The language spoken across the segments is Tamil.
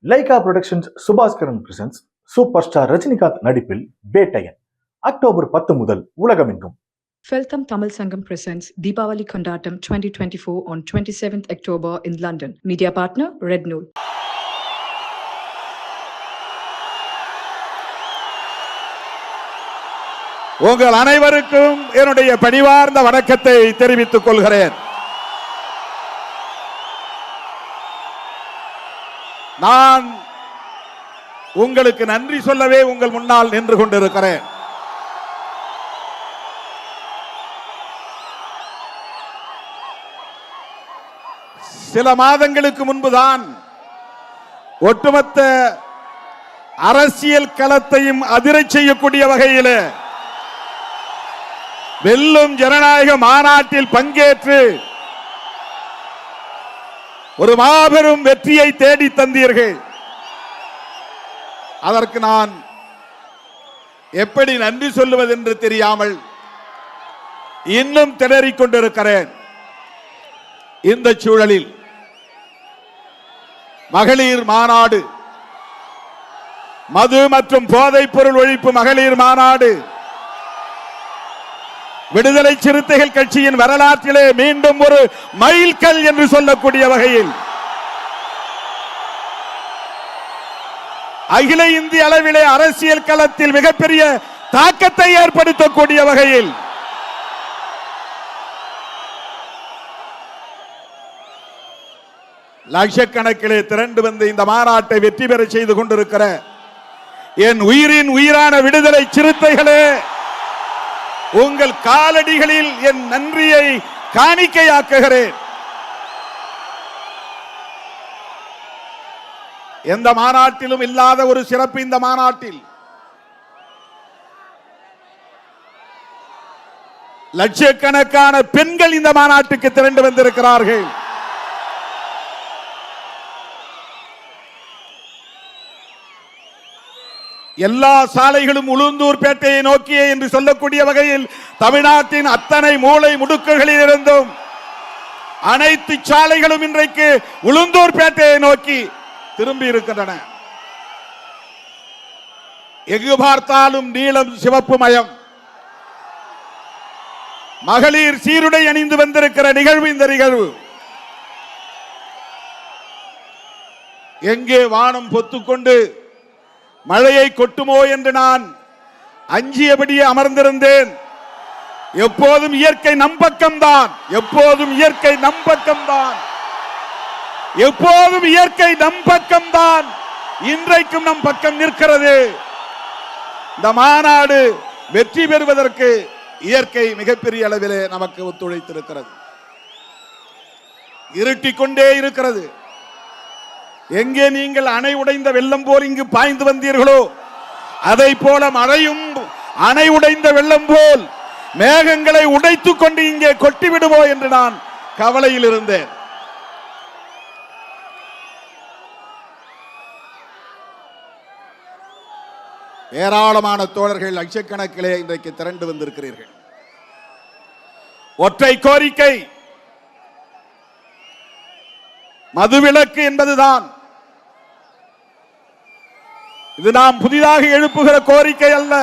Lyca productions Subaskaran presents super star Rajinikanth நடிப்பில் வேட்டையன் அக்டோபர் 10 முதல் உலகமெங்கும். Feltham Tamil Sangam presents Deepavali Kondatam 2024 on 27th October in London. Media partner Red Nool. உங்கள் அனைவருக்கும் என்னுடைய பணிவார்ந்த வணக்கத்தை தெரிவித்துக் கொள்கிறேன். நான் உங்களுக்கு நன்றி சொல்லவே உங்கள் முன்னால் நின்று கொண்டிருக்கிறேன். சில மாதங்களுக்கு முன்புதான் ஒட்டுமொத்த அரசியல் களத்தையும் அதிரச் செய்யக்கூடிய வகையில் வெல்லும் ஜனநாயக மாநாட்டில் பங்கேற்று ஒரு மாபெரும் வெற்றியை தேடி தந்தீர்கள். அதற்கு நான் எப்படி நன்றி சொல்லுவது என்று தெரியாமல் இன்னும் திணறிக் கொண்டிருக்கிறேன். இந்த சூழலில் மகளிர் மாநாடு, மது மற்றும் போதைப் பொருள் ஒழிப்பு மகளிர் மாநாடு விடுதலை சிறுத்தைகள் கட்சியின் வரலாற்றிலே மீண்டும் ஒரு மைல்கல் என்று சொல்லக்கூடிய வகையில் அகில இந்திய அளவிலே அரசியல் களத்தில் மிகப்பெரிய தாக்கத்தை ஏற்படுத்தக்கூடிய வகையில் லட்சக்கணக்கிலே திரண்டு வந்து இந்த மாநாட்டை வெற்றி பெற செய்து கொண்டிருக்கிற என் உயிரின் உயிரான விடுதலை சிறுத்தைகளே, உங்கள் காலடிகளில் என் நன்றியை காணிக்கையாக்குகிறேன். எந்த மாநாட்டிலும் இல்லாத ஒரு சிறப்பு இந்த மாநாட்டில் லட்சக்கணக்கான பெண்கள் இந்த மாநாட்டுக்கு திரண்டு வந்திருக்கிறார்கள். எல்லா சாலைகளும் உளுந்தூர் பேட்டையை நோக்கியே என்று சொல்லக்கூடிய வகையில் தமிழ்நாட்டின் அத்தனை மூலை முடுக்குகளில் இருந்தும் அனைத்து சாலைகளும் இன்றைக்கு உளுந்தூர் பேட்டையை நோக்கி திரும்பி இருக்கின்றன. எங்கு பார்த்தாலும் நீலம் சிவப்பு மயம். மகளிர் சீருடை அணிந்து வந்திருக்கிற நிகழ்வு இந்த நிகழ்வு. எங்கே வானம் பொத்துக்கொண்டு மழையை கொட்டுமோ என்று நான் அஞ்சியபடியே அமர்ந்திருந்தேன். எப்போதும் இயற்கை நம்பக்கம்தான், எப்போதும் இயற்கை நம்பக்கம்தான், எப்போதும் இயற்கை நம்பக்கம்தான். இன்றைக்கும் நம் பக்கம் நிற்கிறது. இந்த மாநாடு வெற்றி பெறுவதற்கு இயற்கை மிகப்பெரிய அளவிலே நமக்கு ஒத்துழைத்திருக்கிறது. இருட்டிக் கொண்டே இருக்கிறது. எங்கே நீங்கள் அணை உடைந்த வெள்ளம் போல் இங்கு பாய்ந்து வந்தீர்களோ, அதை போல மழையும் அணை உடைந்த வெள்ளம் போல் மேகங்களை உடைத்துக் கொண்டு இங்கே கொட்டிவிடுமோ என்று நான் கவலையில் இருந்தேன். ஏராளமான தோழர்கள் லட்சக்கணக்கிலே இன்றைக்கு திரண்டு வந்திருக்கிறீர்கள். ஒற்றை கோரிக்கை மதுவிலக்கு என்பதுதான். இது நாம் புதிதாக எழுப்புகிற கோரிக்கை அல்ல.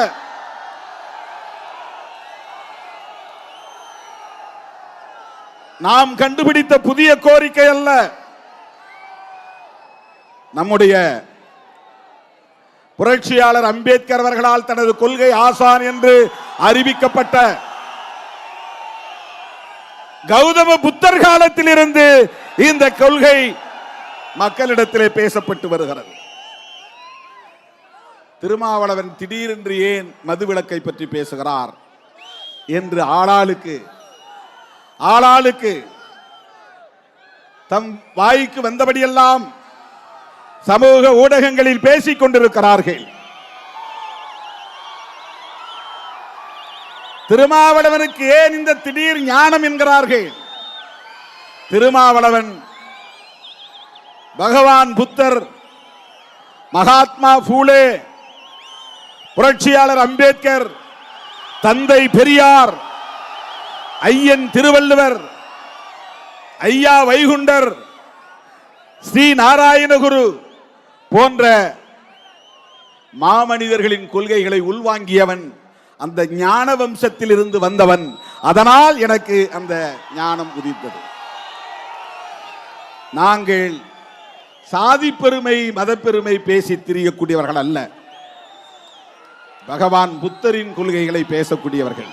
நாம் கண்டுபிடித்த புதிய கோரிக்கை அல்ல. நம்முடைய புரட்சியாளர் அம்பேத்கர் அவர்களால் தனது கொள்கை ஆசான் என்று அறிவிக்கப்பட்ட கௌதம புத்தர் காலத்தில் இருந்து இந்த கொள்கை மக்களிடத்திலே பேசப்பட்டு வருகிறது. திருமாவளவன் திடீரென்று ஏன் மதுவிலக்கை பற்றி பேசுகிறார் என்று ஆளாளுக்கு தம் வாய்க்கு வந்தபடியெல்லாம் சமூக ஊடகங்களில் பேசிக் கொண்டிருக்கிறார்கள். திருமாவளவனுக்கு ஏன் இந்த திடீர் ஞானம் என்கிறார்கள்? திருமாவளவன் பகவான் புத்தர், மகாத்மா பூலே, புரட்சியாளர் அம்பேத்கர், தந்தை பெரியார், ஐயன் திருவள்ளுவர், ஐயா வைகுண்டர், ஸ்ரீ நாராயணகுரு போன்ற மாமனிதர்களின் கொள்கைகளை உள்வாங்கியவன், அந்த ஞான வம்சத்தில் இருந்து வந்தவன். அதனால் எனக்கு அந்த ஞானம் உதித்தது. நாங்கள் சாதி பெருமை மத பெருமை பேசி திரியக்கூடியவர்கள் அல்ல, பகவான் புத்தரின் கொள்கைகளை பேசக்கூடியவர்கள்.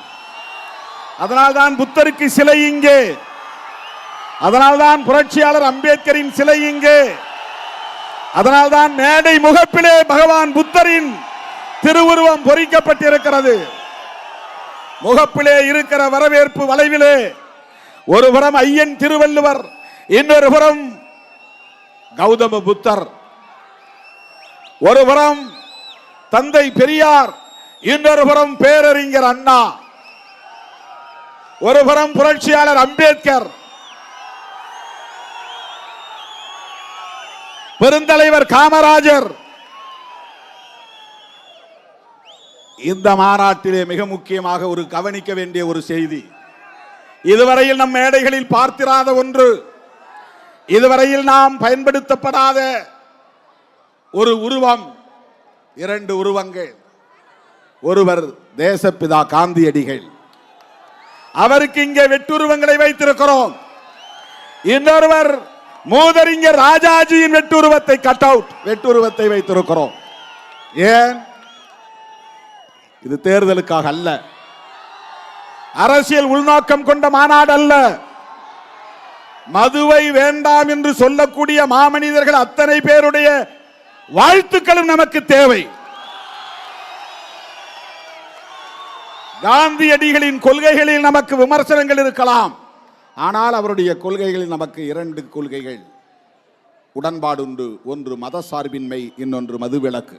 அதனால்தான் புத்தருக்கு சிலை இங்கே, அதனால்தான் புரட்சியாளர் அம்பேத்கரின் சிலை இங்கே, அதனால்தான் மேடை முகப்பிலே பகவான் புத்தரின் திருவுருவம் பொறிக்கப்பட்டிருக்கிறது. முகப்பிலே இருக்கிற வரவேற்பு வளைவிலே ஒரு புறம் ஐயன் திருவள்ளுவர், இன்னொரு புறம் கௌதம புத்தர், ஒரு புறம் தந்தை பெரியார், இன்னொரு புறம் பேரறிஞர் அண்ணா, ஒரு புறம் புரட்சியாளர் அம்பேத்கர், பெருந்தலைவர் காமராஜர். இந்த மாநாட்டிலே மிக முக்கியமாக ஒரு கவனிக்க வேண்டிய ஒரு செய்தி, இதுவரையில் நம் மேடைகளில் பார்த்திராத ஒன்று, இதுவரையில் நாம் பயன்படுத்தப்படாத ஒரு உருவம், இரண்டு உருவங்கள். ஒருவர் தேசப்பிதா காந்தியடிகள், அவருக்கு இங்கே வெட்டுருவங்களை வைத்திருக்கிறோம். இன்னொருவர் மூதறிஞர் ராஜாஜியின் வெட்டுருவத்தை, கட் அவுட் வெட்டுருவத்தை வைத்திருக்கிறோம். ஏன்? இது தேர்தலுக்காக அல்ல, அரசியல் உள்நோக்கம் கொண்ட மாநாடு அல்ல. மதுவை வேண்டாம் என்று சொல்லக்கூடிய மாமனிதர்கள் அத்தனை பேருடைய வாழ்த்துக்களும் நமக்கு தேவை. காந்தியடிகளின் கொள்கைகளில் நமக்கு விமர்சனங்கள் இருக்கலாம், ஆனால் அவருடைய கொள்கைகளில் நமக்கு இரண்டு கொள்கைகள் உடன்பாடு உண்டு. ஒன்று மதசார்பின்மை, இன்னொன்று மதுவிலக்கு.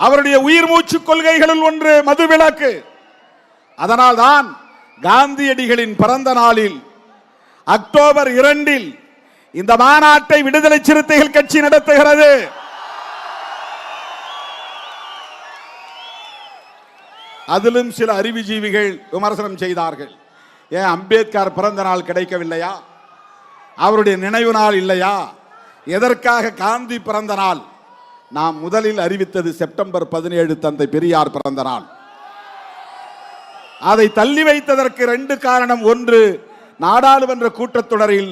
அவருடைய உயிர் மூச்சு கொள்கைகளில் ஒன்று மதுவிலக்கு. அதனால்தான் காந்தியடிகளின் பிறந்த நாளில் அக்டோபர் 2 இந்த மாநாட்டை விடுதலை சிறுத்தைகள் கட்சி நடத்துகிறது. அதிலும் சில அறிவுஜீவிகள் விமர்சனம் செய்தார்கள். ஏன் அம்பேத்கர் பிறந்த நாள் கிடைக்கவில்லையா? அவருடைய நினைவு நாள் இல்லையா? எதற்காக காந்தி பிறந்த நாள்? நாம் முதலில் அறிவித்தது செப்டம்பர் 17 தந்தை பெரியார் பிறந்த நாள். அதை தள்ளி வைத்ததற்கு 2 காரணம். ஒன்று, நாடாளுமன்ற கூட்டத்தொடரில்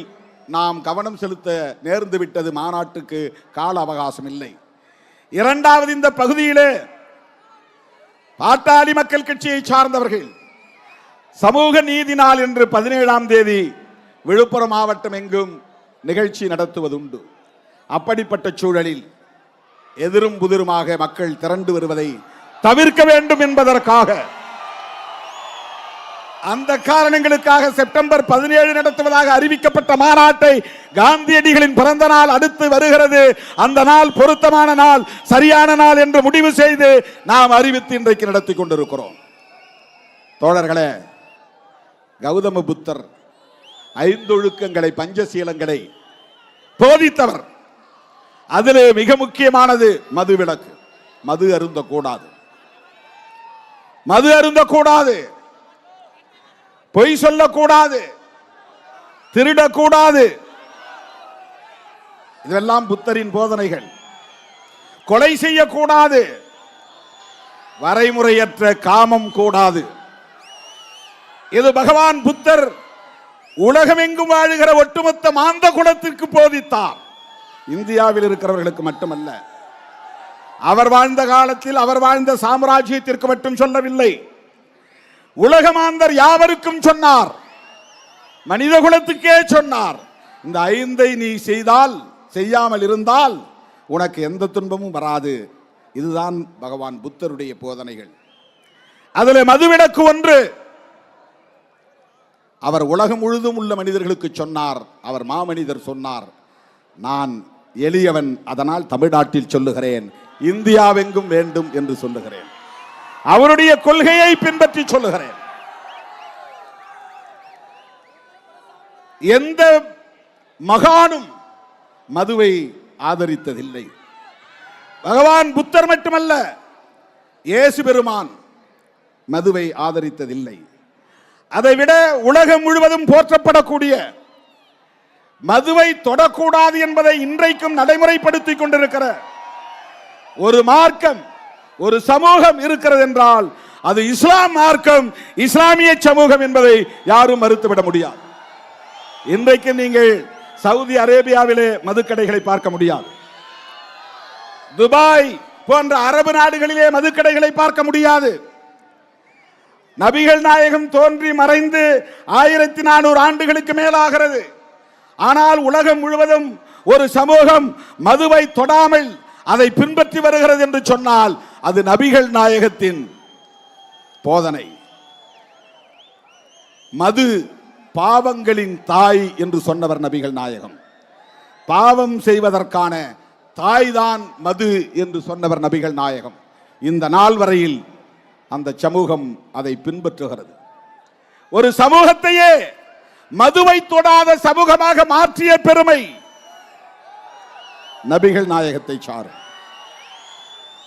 நாம் கவனம் செலுத்த நேர்ந்து விட்டது, மாநாட்டுக்கு கால அவகாசம் இல்லை. இரண்டாவது, இந்த பகுதியிலே பாட்டாளி மக்கள் கட்சியை சார்ந்தவர்கள் சமூக நீதி நாள் என்று 17ஆம் தேதி விழுப்புரம் மாவட்டம் எங்கும் நிகழ்ச்சி நடத்துவதுண்டு. அப்படிப்பட்ட சூழலில் எதிரும் புதிருமாக மக்கள் திரண்டு வருவதை தவிர்க்க வேண்டும் என்பதற்காக, அந்த காரணங்களுக்காக செப்டம்பர் 17 நடத்துவதாக அறிவிக்கப்பட்ட மாநாட்டை காந்தியடிகளின் பிறந்த நாள் அடுத்து வருகிறது. அந்த நாள் பொருத்தமான நாள், சரியான நாள் என்று முடிவு செய்து நாம் அறிவித்து இன்றைக்கு நடத்தி கொண்டிருக்கிறோம். தோழர்களே, கௌதம புத்தர் 5 ஒழுக்கங்களை, பஞ்சசீலங்களை போதித்தவர். அதிலே மிக முக்கியமானது மதுவிலக்கு. மது அருந்தக்கூடாது, மது அருந்தக்கூடாது, பொய் சொல்லக்கூடாது, திருடக்கூடாது. இதெல்லாம் புத்தரின் போதனைகள். கொலை செய்யக்கூடாது, வரைமுறையற்ற காமம் கூடாது. இது பகவான் புத்தர் உலகமெங்கும் வாழுகிற ஒட்டுமொத்த மாந்த குலத்திற்கு போதித்தார். இந்தியாவில் இருக்கிறவர்களுக்கு மட்டுமல்ல, அவர் வாழ்ந்த காலத்தில் அவர் வாழ்ந்த சாம்ராஜ்யத்திற்கு மட்டும் சொல்லவில்லை, உலகமாந்தர் யாவருக்கும் சொன்னார், மனித குலத்துக்கே சொன்னார். இந்த 5ஐ நீ செய்யாமல் இருந்தால் உனக்கு எந்த துன்பமும் வராது. இதுதான் பகவான் புத்தருடைய போதனைகள். அதில் மதுவிலக்கு ஒன்று. அவர் உலகம் முழுதும் உள்ள மனிதர்களுக்கு சொன்னார். அவர் மாமனிதர் சொன்னார், நான் எளியவன், அதனால் தமிழ்நாட்டில் சொல்லுகிறேன், இந்தியாவெங்கும் வேண்டும் என்று சொல்லுகிறேன். அவருடைய கொள்கையை பின்பற்றி சொல்லுகிறேன். எந்த மகானும் மதுவை ஆதரித்ததில்லை. பகவான் புத்தர் மட்டுமல்ல, இயேசு பெருமான் மதுவை ஆதரித்ததில்லை. அதைவிட உலகம் முழுவதும் போற்றப்படக்கூடிய மதுவை தொடக்கூடாது என்பதை இன்றைக்கும் நடைமுறைப்படுத்திக் கொண்டிருக்கிற ஒரு மார்க்கம், ஒரு சமூகம் இருக்கிறது என்றால் அது இஸ்லாம் மார்க்கம், இஸ்லாமிய சமூகம் என்பதை யாரும் மறுத்துவிட முடியாது. இன்றைக்கு நீங்கள் சவுதி அரேபியாவிலே மதுக்கடைகளை பார்க்க முடியாது. துபாய் போன்ற அரபு நாடுகளிலே மதுக்கடைகளை பார்க்க முடியாது. நபிகள் நாயகம் தோன்றி மறைந்து 1400 ஆண்டுகளுக்கு மேலாகிறது. ஆனால் உலகம் முழுவதும் ஒரு சமூகம் மதுவை தொடாமல் அதை பின்பற்றி வருகிறது என்று சொன்னால் அது நபிகள் நாயகத்தின் போதனை. மது பாவங்களின் தாய் என்று சொன்னவர் நபிகள் நாயகம். பாவம் செய்வதற்கான தாய்தான் மது என்று சொன்னவர் நபிகள் நாயகம். இந்த நாள் வரையில் அந்த சமூகம் அதை பின்பற்றுகிறது. ஒரு சமூகத்தையே மதுவை தொடாத சமூகமாக மாற்றிய பெருமை நபிகள் நாயகத்தை சாரும்.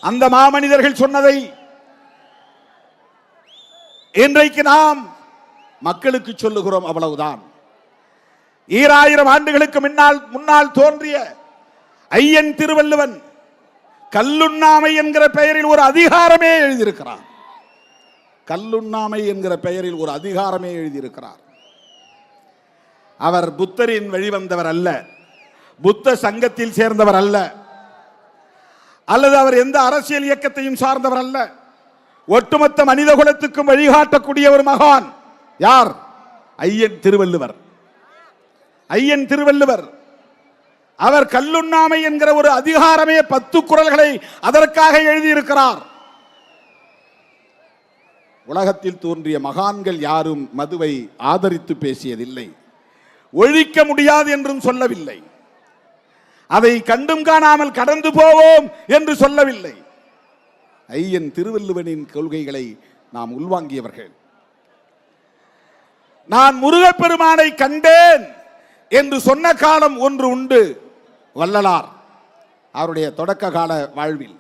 அந்த மாமனிதர்கள் சொன்னதை இன்றைக்கு நாம் மக்களுக்கு சொல்லுகிறோம், அவ்வளவுதான். 2000 ஆண்டுகளுக்கு முன்னால் தோன்றிய ஐயன் திருவள்ளுவன் கல்லுண்ணாமை என்கிற பெயரில் ஒரு அதிகாரமே எழுதியிருக்கிறார். கல்லுண்ணாமை என்கிற பெயரில் ஒரு அதிகாரமே எழுதியிருக்கிறார். அவர் புத்தரின் வழிவந்தவர் அல்ல, புத்த சங்கத்தில் சேர்ந்தவர் அல்ல, அல்லது அவர் எந்த அரசியல் இயக்கத்தையும் சார்ந்தவர் அல்ல. ஒட்டுமொத்த மனித குலத்துக்கும் வழிகாட்டக்கூடிய ஒரு மகான். யார்? ஐயன் திருவள்ளுவர். ஐயன் திருவள்ளுவர் அவர் கல்லுண்ணாமை என்கிற ஒரு அதிகாரமே 10 குறள்களை அதற்காக எழுதியிருக்கிறார். உலகத்தில் தோன்றிய மகான்கள் யாரும் மதுவை ஆதரித்து பேசியதில்லை, ஒழிக்க முடியாது என்றும் சொல்லவில்லை, அதை கண்டும் காணாமல் கடந்து போவோம் என்று சொல்லவில்லை. ஐயன் திருவள்ளுவனின் கொள்கைகளை நாம் உள்வாங்கியவர்கள். நான் முருகப்பெருமானை கண்டேன் என்று சொன்ன காலம் ஒன்று உண்டு. வள்ளலார் அவருடைய தொடக்க கால வாழ்வில்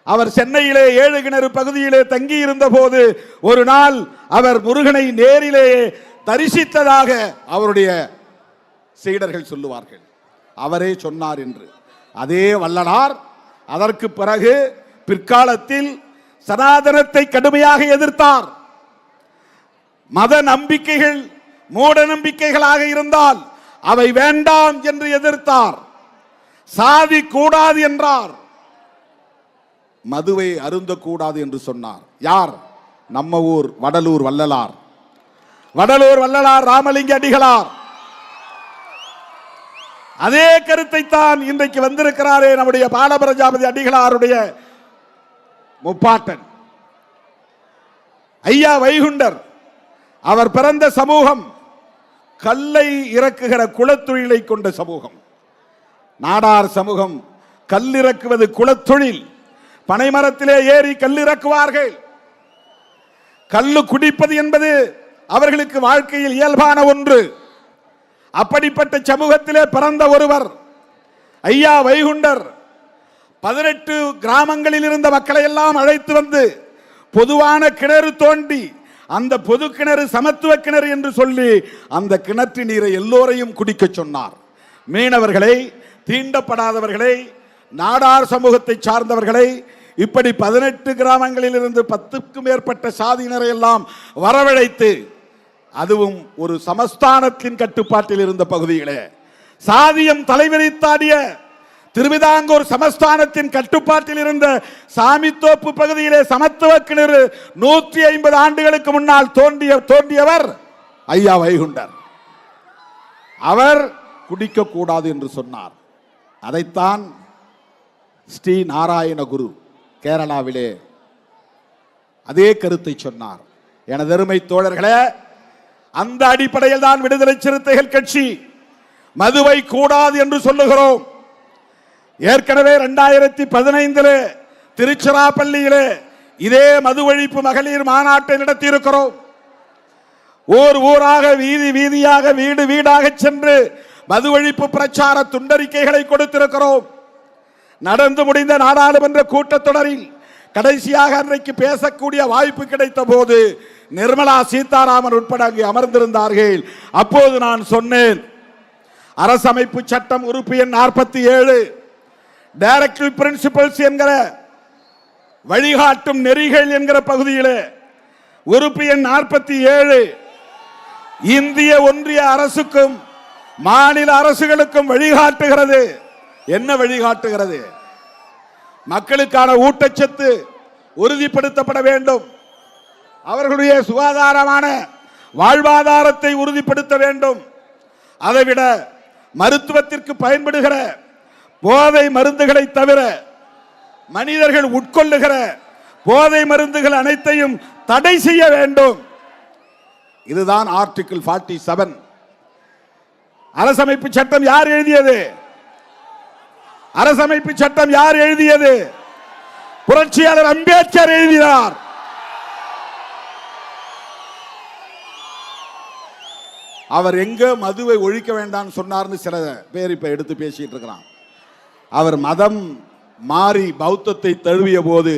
அவர் சென்னையிலே 7 கிணறு பகுதியிலே தங்கி இருந்த போது ஒரு நாள் அவர் முருகனை நேரிலே தரிசித்ததாக அவருடைய சீடர்கள் சொல்லுவார்கள். அவரே சொன்னார் என்று. அதே வள்ளலார் அதற்கு பிறகு பிற்காலத்தில் சனாதனத்தை கடுமையாக எதிர்த்தார். மத நம்பிக்கைகள் மூட நம்பிக்கைகளாக இருந்தால் அவை வேண்டாம் என்று எதிர்த்தார். சாதி கூடாது என்றார், மதுவை அருந்தக்கூடாது என்று சொன்னார். யார்? நம்ம ஊர் வடலூர் வள்ளலார். வடலூர் வள்ளலார் ராமலிங்க அடிகளார் அதே கருத்தை தான் இன்றைக்கு வந்திருக்கிறாரே நம்முடைய பாலபிரஜாபதி அடிகளாருடைய முப்பாட்டன் ஐயா வைகுண்டர். அவர் பிறந்த சமூகம் கல்லை இறக்குகிற குலத்தொழிலை கொண்ட சமூகம். நாடார் சமூகம் கல்லிறக்குவது குலத்தொழில். பனைமரத்திலே ஏறி கல்லிறக்குவார்கள். கல்லு குடிப்பது என்பது அவர்களுக்கு வாழ்க்கையில் இயல்பான ஒன்று. அப்படிப்பட்ட சமூகத்திலே பிறந்த ஒருவர் ஐயா வைகுண்டர் 18 கிராமங்களில் இருந்த மக்களை எல்லாம் அழைத்து வந்து பொதுவான கிணறு தோண்டி அந்த பொது கிணறு சமத்துவ கிணறு என்று சொல்லி அந்த கிணற்று நீரை எல்லோரையும் குடிக்க சொன்னார். மீனவர்களை, தீண்டப்படாதவர்களை, நாடார் சமூகத்தை சார்ந்தவர்களை, இப்படி 18 கிராமங்களில் இருந்து 10க்கும் மேற்பட்ட சாதியினரை எல்லாம் வரவழைத்து, அதுவும் ஒரு சமஸ்தானத்தின் கட்டுப்பாட்டில் இருந்த பகுதிகளே, சாதியம் தலைவிரித்தாடிய திருவிதாங்கூர் சமஸ்தானத்தின் கட்டுப்பாட்டில் இருந்த சாமித்தோப்பு பகுதியிலே சமத்துவ கிணறு 150 ஆண்டுகளுக்கு முன்னால் தோன்றியவர் ஐயா வைகுண்டர். அவர் குடிக்க கூடாது என்று சொன்னார். அதைத்தான் ஸ்ரீ நாராயண குரு கேரளாவிலே அதே கருத்தை சொன்னார். எனது அருமை தோழர்களே, அந்த அடிப்படையில் தான் விடுதலை சிறுத்தைகள் கட்சி மதுவை கூடாது என்று சொல்லுகிறோம். ஏற்கனவே 2015 திருச்சிராப்பள்ளியிலே இதே மது ஒழிப்பு மகளிர் மாநாட்டை நடத்தி இருக்கிறோம். ஊர் ஊராக, வீதி வீதியாக, வீடு வீடாக சென்று மது ஒழிப்பு பிரச்சார துண்டறிக்கைகளை கொடுத்திருக்கிறோம். நடந்து முடிந்த நாடாளுமன்ற கூட்டத்தொடரில் கடைசியாக அன்றைக்கு பேசக்கூடிய வாய்ப்பு கிடைத்த போது நிர்மலா சீதாராமன் உட்பட அங்கே அமர்ந்திருந்தார்கள். அப்போது நான் சொன்னேன், அரசமைப்பு சட்டம் உறுப்பு எண் 47 டைரக்டிவ் பிரின்சிபல்ஸ் என்கிற வழிகாட்டும் நெறிகள் என்கிற பகுதியிலே உறுப்பு எண் 47 இந்திய ஒன்றிய அரசுக்கும் மாநில அரசுகளுக்கும் வழிகாட்டுகிறது. என்ன வழிகாட்டுகிறது? மக்களுக்கான ஊட்டச்சத்து உறுதிப்படுத்தப்பட வேண்டும், அவர்களுடைய சுகாதாரமான வாழ்வாதாரத்தை உறுதிப்படுத்த வேண்டும். அதைவிட மருத்துவத்திற்கு பயன்படுகிற போதை மருந்துகளை தவிர மனிதர்கள் உட்கொள்ளுகிற போதை மருந்துகள் அனைத்தையும் தடை செய்ய வேண்டும். இதுதான் ஆர்டிகிள் 47. அரசமைப்பு சட்டம் யார் எழுதியது? அரசமைப்பு சட்டம் யார் எழுதியது? புரட்சியாளர் அம்பேத்கர் எழுதினார். அவர் எங்க மதுவை ஒழிக்க வேண்டாம் சொன்னார்னு சில பேர் இப்ப எடுத்து பேசிட்டு இருக்கிறான். அவர் மதம் மாறி பௌத்தத்தை தழுவிய போது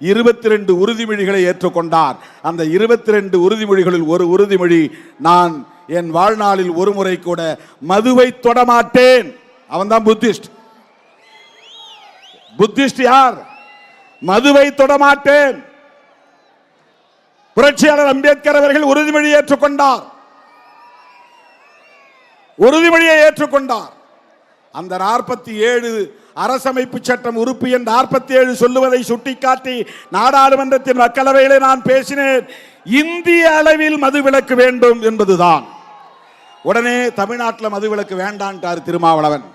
22 உறுதிமொழிகளை ஏற்றுக்கொண்டார். அந்த 22 உறுதிமொழிகளில் ஒரு உறுதிமொழி, நான் என் வாழ்நாளில் ஒரு முறை கூட மதுவை தொடமாட்டேன். அவன் தான் புத்திஸ்ட். புத்திஸ்ட் யார்? மதுவை தொடமாட்டேன். புரட்சியாளர் அம்பேத்கர் அவர்கள் உறுதிமொழி ஏற்றுக்கொண்டார். உறுதிமொழியை ஏற்றுக்கொண்டார். அந்த 47 அரசமைப்பு சட்டம் உறுப்பு எண் 47 சொல்லுவதை சுட்டிக்காட்டி நாடாளுமன்றத்தின் மக்களவையிலே நான் பேசினேன். இந்திய அளவில் மதுவிலக்கு வேண்டும் என்பதுதான். உடனே தமிழ்நாட்டில் மதுவிலக்கு வேண்டான்ட்டார் திருமாவளவன்.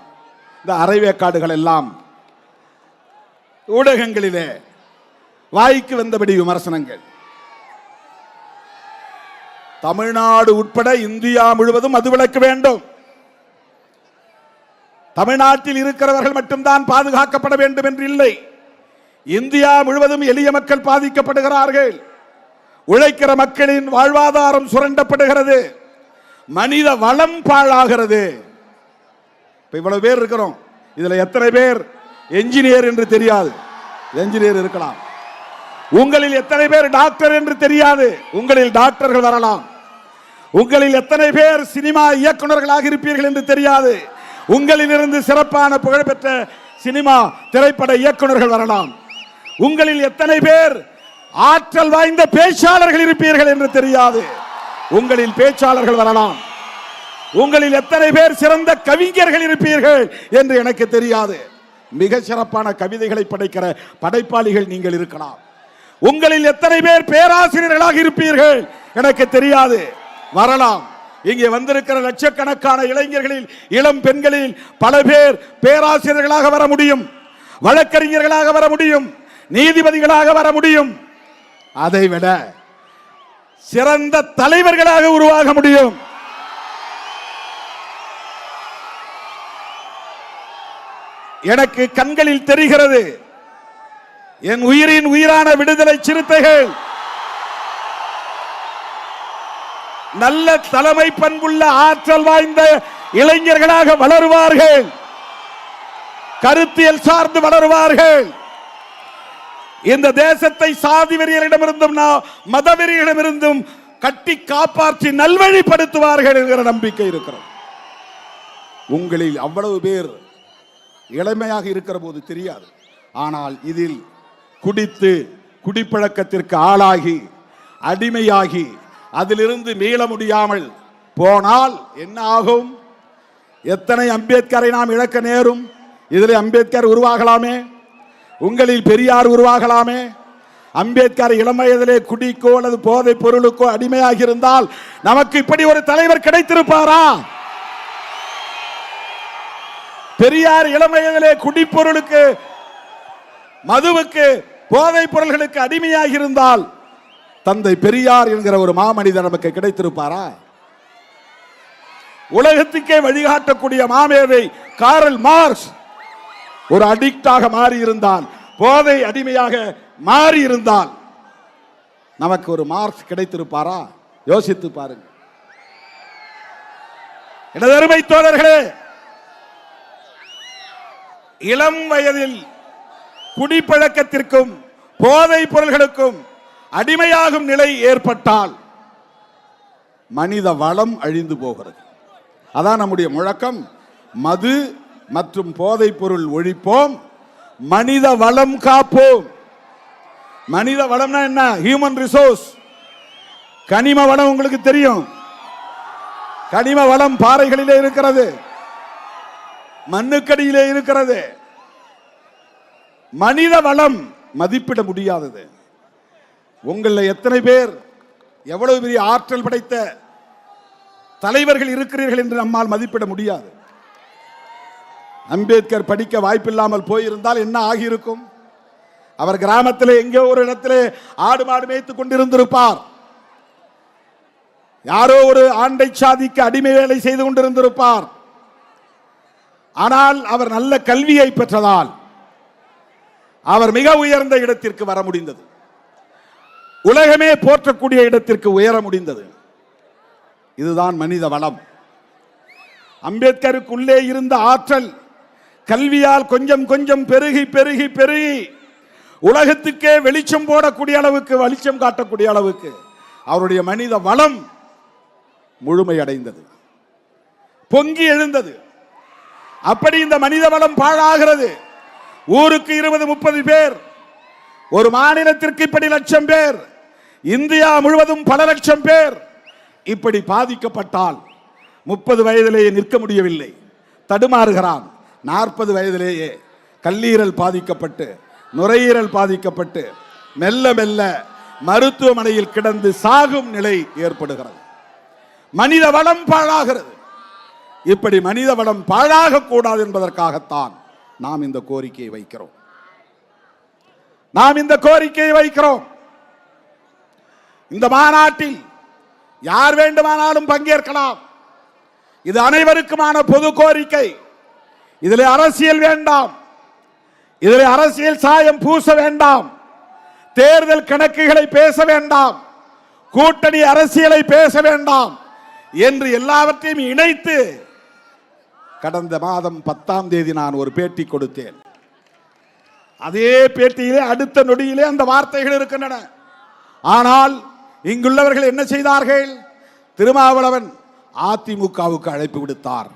இந்த அரைவேக்காடுகள் எல்லாம் ஊடகங்களிலே வாய்க்கு வந்தபடி விமர்சனங்கள். தமிழ்நாடு உட்பட இந்தியா முழுவதும் மதுவிலக்கு வேண்டும். தமிழ்நாட்டில் இருக்கிறவர்கள் மட்டும்தான் பாதுகாக்கப்பட வேண்டும் என்று இல்லை. இந்தியா முழுவதும் எளிய மக்கள் பாதிக்கப்படுகிறார்கள். உழைக்கிற மக்களின் வாழ்வாதாரம் சுரண்டப்படுகிறது. மனித வளம் பாழாகிறது. இவ்வளவு பேர் இருக்கிறோம். இதுல எத்தனை பேர் என்ஜினியர் என்று தெரியாது? என்ஜினியர் இருக்கலாம். உங்களில் எத்தனை பேர் டாக்டர் என்று தெரியாது? உங்களில் டாக்டர்கள் வரலாம். உங்களில் எத்தனை பேர் சினிமா இயக்குநர்களாக இருப்பீர்கள் என்று தெரியாது. உங்களிலிருந்து சிறப்பான புகழ்பெற்ற சினிமா திரைப்பட இயக்குநர்கள் வரலாம். உங்களில் எத்தனை பேர் ஆற்றல் வாய்ந்த பேச்சாளர்கள் இருப்பீர்கள் என்று தெரியாது. உங்களில் பேச்சாளர்கள் வரலாம். உங்களில் எத்தனை பேர் சிறந்த கவிஞர்கள் இருப்பீர்கள் என்று எனக்கு தெரியாது. மிக சிறப்பான கவிதைகளை படைக்கிற படைப்பாளிகள் நீங்கள் இருக்கலாம். உங்களில் எத்தனை பேர் பேராசிரியர்களாக இருப்பீர்கள் எனக்கு தெரியாது. வரலாம். இங்கே வந்திருக்கிற லட்சக்கணக்கான இளைஞர்களில் இளம் பெண்களில் பல பேர் பேராசிரியர்களாக வர முடியும், வழக்கறிஞர்களாக வர முடியும், நீதிபதிகளாக வர முடியும். அதைவிட சிறந்த தலைவர்களாக உருவாக முடியும். எனக்கு கண்களில் தெரிகிறது. என் உயிரின் உயிரான விடுதலை சிறுத்தைகள் நல்ல தலைமை பண்புள்ள ஆற்றல் வாய்ந்த இளைஞர்களாக வளருவார்கள். கருத்தியல் சார்ந்து வளருவார்கள். இந்த தேசத்தை சாதி வெறியரிடமிருந்தும் மத வெறியரிடமிருந்தும் கட்டி காப்பாற்றி நல்வழிப்படுத்துவார்கள் என்கிற நம்பிக்கை இருக்கிறது. உங்களில் அவ்வளவு பேர் இளமையாக இருக்கிற போது தெரியாது. ஆனால் இதில் குடித்து குடிப்பழக்கத்திற்கு ஆளாகி அடிமையாகி அதிலிருந்து மீள முடியாமல் போனால் என்ன ஆகும்? எத்தனை அம்பேத்கரை நாம் இழக்க நேரும்? இதில் அம்பேத்கர் உருவாகலாமே, உங்களில் பெரியார் உருவாகலாமே. அம்பேத்கர் இளம் வயதிலே குடிக்கோ அல்லது போதை பொருளுக்கோ அடிமையாகி இருந்தால் நமக்கு இப்படி ஒரு தலைவர் கிடைத்திருப்பாரா? பெரியார் இளம் வயதிலே குடிப்பொருளுக்கு, மதுவுக்கு, போதை பொருள்களுக்கு அடிமையாகி இருந்தால் தந்தை பெரியார் என்கிற ஒரு மாமனிதர் நமக்கு கிடைத்திருப்பாரா? உலகத்துக்கே வழிகாட்டக்கூடிய மாமேதை காரல் மார்க்ஸ் ஒரு அடிக்டாக மாறி இருந்தால், போதை அடிமையாக மாறி இருந்தால் நமக்கு ஒரு மார்க்ஸ் கிடைத்திருப்பாரா? யோசித்து பாருங்க. எனது அருமை தோழர்களே, இளம் வயதில் குடிப்பழக்கத்திற்கும் போதை பொருள்களுக்கும் அடிமையாகும் நிலை ஏற்பட்டால் மனித வளம் அழிந்து போகிறது. அதான் நம்முடைய முழக்கம். மது மற்றும் போதைப் பொருள் ஒழிப்போம், மனித வளம் காப்போம். மனித வளம்னா என்ன? Human resource. கனிம வளம் உங்களுக்கு தெரியும். கனிம வளம் பாறைகளிலே இருக்கிறது, மண்ணுக்கடியிலே இருக்கிறது. மனித வளம் மதிப்பிட முடியாதது. உங்களில் எத்தனை பேர் எவ்வளவு பெரிய ஆற்றல் படைத்த தலைவர்கள் இருக்கிறீர்கள் என்று நம்மால் மதிப்பிட முடியாது. அம்பேத்கர் படிக்க வாய்ப்பில்லாமல் போயிருந்தால் என்ன ஆகியிருக்கும்? அவர் கிராமத்தில் எங்கோ ஒரு இடத்திலே ஆடு மாடு மேய்த்துக் கொண்டிருந்திருப்பார். யாரோ ஒரு ஆண்டை சாதிக்கு அடிமை வேலை செய்து கொண்டிருந்திருப்பார். ஆனால் அவர் நல்ல கல்வியை பெற்றதால் அவர் மிக உயர்ந்த இடத்திற்கு வர முடிந்தது. உலகமே போற்றக்கூடிய இடத்திற்கு உயர முடிந்தது. இதுதான் மனித வளம். அம்பேத்கருக்குள்ளே இருந்த ஆற்றல் கல்வியால் கொஞ்சம் கொஞ்சம் பெருகி பெருகி பெருகி உலகத்துக்கே வெளிச்சம் போடக்கூடிய அளவுக்கு, வெளிச்சம் காட்டக்கூடிய அளவுக்கு அவருடைய மனித வளம் முழுமையடைந்தது, பொங்கி எழுந்தது. அப்படி இந்த மனித வளம் பாழாகிறது. ஊருக்கு 20-30 பேர், ஒரு மாநிலத்திற்கு இப்படி லட்சம் பேர், இந்தியா முழுவதும் பல லட்சம் பேர் இப்படி பாதிக்கப்பட்டால் 30 வயதிலேயே நிற்க முடியவில்லை, தடுமாறுகிறான். 40 வயதிலேயே கல்லீரல் பாதிக்கப்பட்டு, நுரையீரல் பாதிக்கப்பட்டு மெல்ல மெல்ல மருத்துவமனையில் கிடந்து சாகும் நிலை ஏற்படுகிறது. மனித வளம் பாழாகிறது. இப்படி மனித வளம் பாழாக கூடாது என்பதற்காகத்தான் நாம் இந்த கோரிக்கையை வைக்கிறோம். இந்த மாநாட்டில் யார் வேண்டுமானாலும் பங்கேற்கலாம். இது அனைவருக்குமான பொது கோரிக்கை. இதில் அரசியல் வேண்டாம், இதில் அரசியல் சாயம் பூச வேண்டாம், தேர்தல் கணக்குகளை பேச வேண்டாம், கூட்டணி அரசியலை பேச வேண்டாம் என்று எல்லாவற்றையும் இணைத்து கடந்த மாதம் 10ஆம் தேதி நான் ஒரு பேட்டி கொடுத்தேன். அதே பேட்டியிலே அடுத்த நொடியிலே அந்த வார்த்தைகள் இருக்கின்றன. ஆனால் இங்குள்ளவர்கள் என்ன செய்தார்கள்? திருமாவளவன் அதிமுகவுக்கு அழைப்பு விடுத்தார்.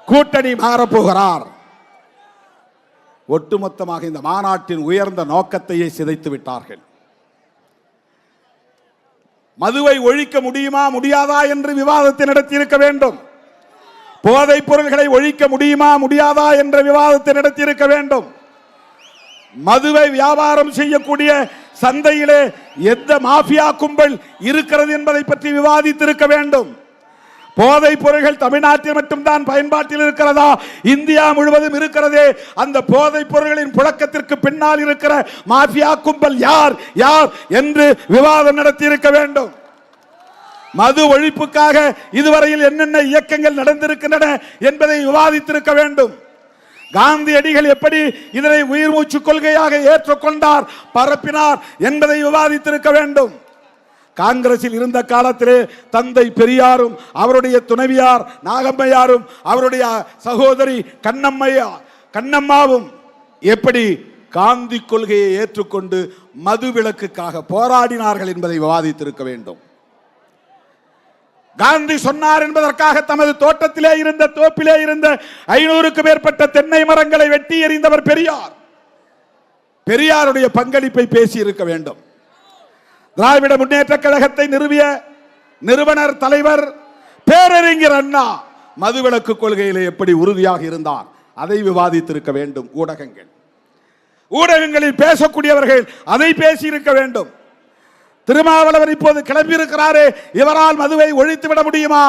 கூட்டணி மாறப்போகிறார். ஒட்டுமொத்தமாக இந்த மாநாட்டின் உயர்ந்த நோக்கத்தையே சிதைத்து விட்டார்கள். மதுவை ஒழிக்க முடியுமா முடியாதா என்று விவாதத்தை நடத்தியிருக்க வேண்டும். போதைப் பொருள்களை ஒழிக்க முடியுமா முடியாதா என்ற விவாதத்தை நடத்தியிருக்க வேண்டும். மதுவை வியாபாரம் செய்யக்கூடிய சந்தையிலே எந்த மாஃபியா கும்பல் இருக்கிறது என்பதை பற்றி விவாதித்திருக்க வேண்டும். போதைப் பொருள்கள் தமிழ்நாட்டில் மட்டும்தான் பயன்பாட்டில் இருக்கிறதா, இந்தியா முழுவதும் இருக்கிறதே, அந்த போதைப் பொருள்களின் புழக்கத்திற்கு பின்னால் இருக்கிற மாஃபியா கும்பல் யார் யார் என்று விவாதம் நடத்தி இருக்க வேண்டும். மது ஒழிப்புக்காக இதுவரையில் என்னென்ன இயக்கங்கள் நடந்திருக்கின்றன என்பதை விவாதித்திருக்க வேண்டும். காந்தியடிகள் எப்படி இதனை உயிர் மூச்சு கொள்கையாக ஏற்றுக்கொண்டார், பரப்பினார் என்பதை விவாதித்திருக்க வேண்டும். காங்கிரஸில் இருந்த காலத்திலே தந்தை பெரியாரும் அவருடைய துணைவியார் நாகம்மையாரும் அவருடைய சகோதரி கண்ணம்மாவும் எப்படி காந்தி கொள்கையை ஏற்றுக்கொண்டு மது விலக்குக்காக போராடினார்கள் என்பதை விவாதித்திருக்க வேண்டும். காந்தி சொன்னார் என்பதற்காக தமது தோட்டத்திலே இருந்த தோப்பிலே இருந்த 500க்கும் மேற்பட்ட தென்னை மரங்களை வெட்டி எறிந்தவர் பெரியார். பெரியாருடைய பங்களிப்பை பேசி இருக்க வேண்டும். திராவிட முன்னேற்ற கழகத்தை நிறுவிய நிறுவனர் தலைவர் பேரறிஞர் அண்ணா மதுவிலக்கு கொள்கையிலே எப்படி உறுதியாக இருந்தார், அதை விவாதித்திருக்க வேண்டும். ஊடகங்களில் பேசக்கூடியவர்கள் அதை பேசி இருக்க வேண்டும். திருமாவளவன் இப்போது கிளம்பியிருக்கிறாரே, இவரால் மதுவை ஒழித்து விட முடியுமா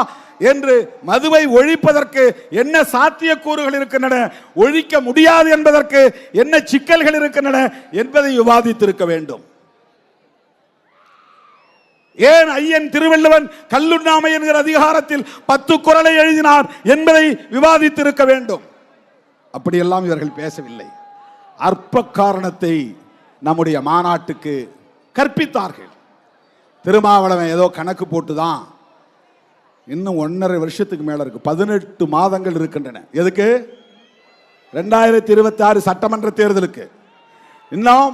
என்று, மதுவை ஒழிப்பதற்கு என்ன சாத்தியக்கூறுகள் இருக்கின்றன, ஒழிக்க முடியாது என்பதற்கு என்ன சிக்கல்கள் இருக்கின்றன என்பதை விவாதித்திருக்க வேண்டும். ஏன் ஐயன் திருவள்ளுவன் கல்லுண்ணாமை என்கிற அதிகாரத்தில் 10 குறளை எழுதினார் என்பதை விவாதித்திருக்க வேண்டும். அப்படியெல்லாம் இவர்கள் பேசவில்லை. அற்ப காரணத்தை நம்முடைய மாநாட்டுக்கு கற்பித்தார்கள். திருமாவளவன் ஏதோ கணக்கு போட்டுதான், இன்னும் 1.5 வருஷத்துக்கு மேல இருக்கு, 18 மாதங்கள் இருக்கின்றன. எதுக்கு? 2026 சட்டமன்ற தேர்தலுக்கு இன்னும்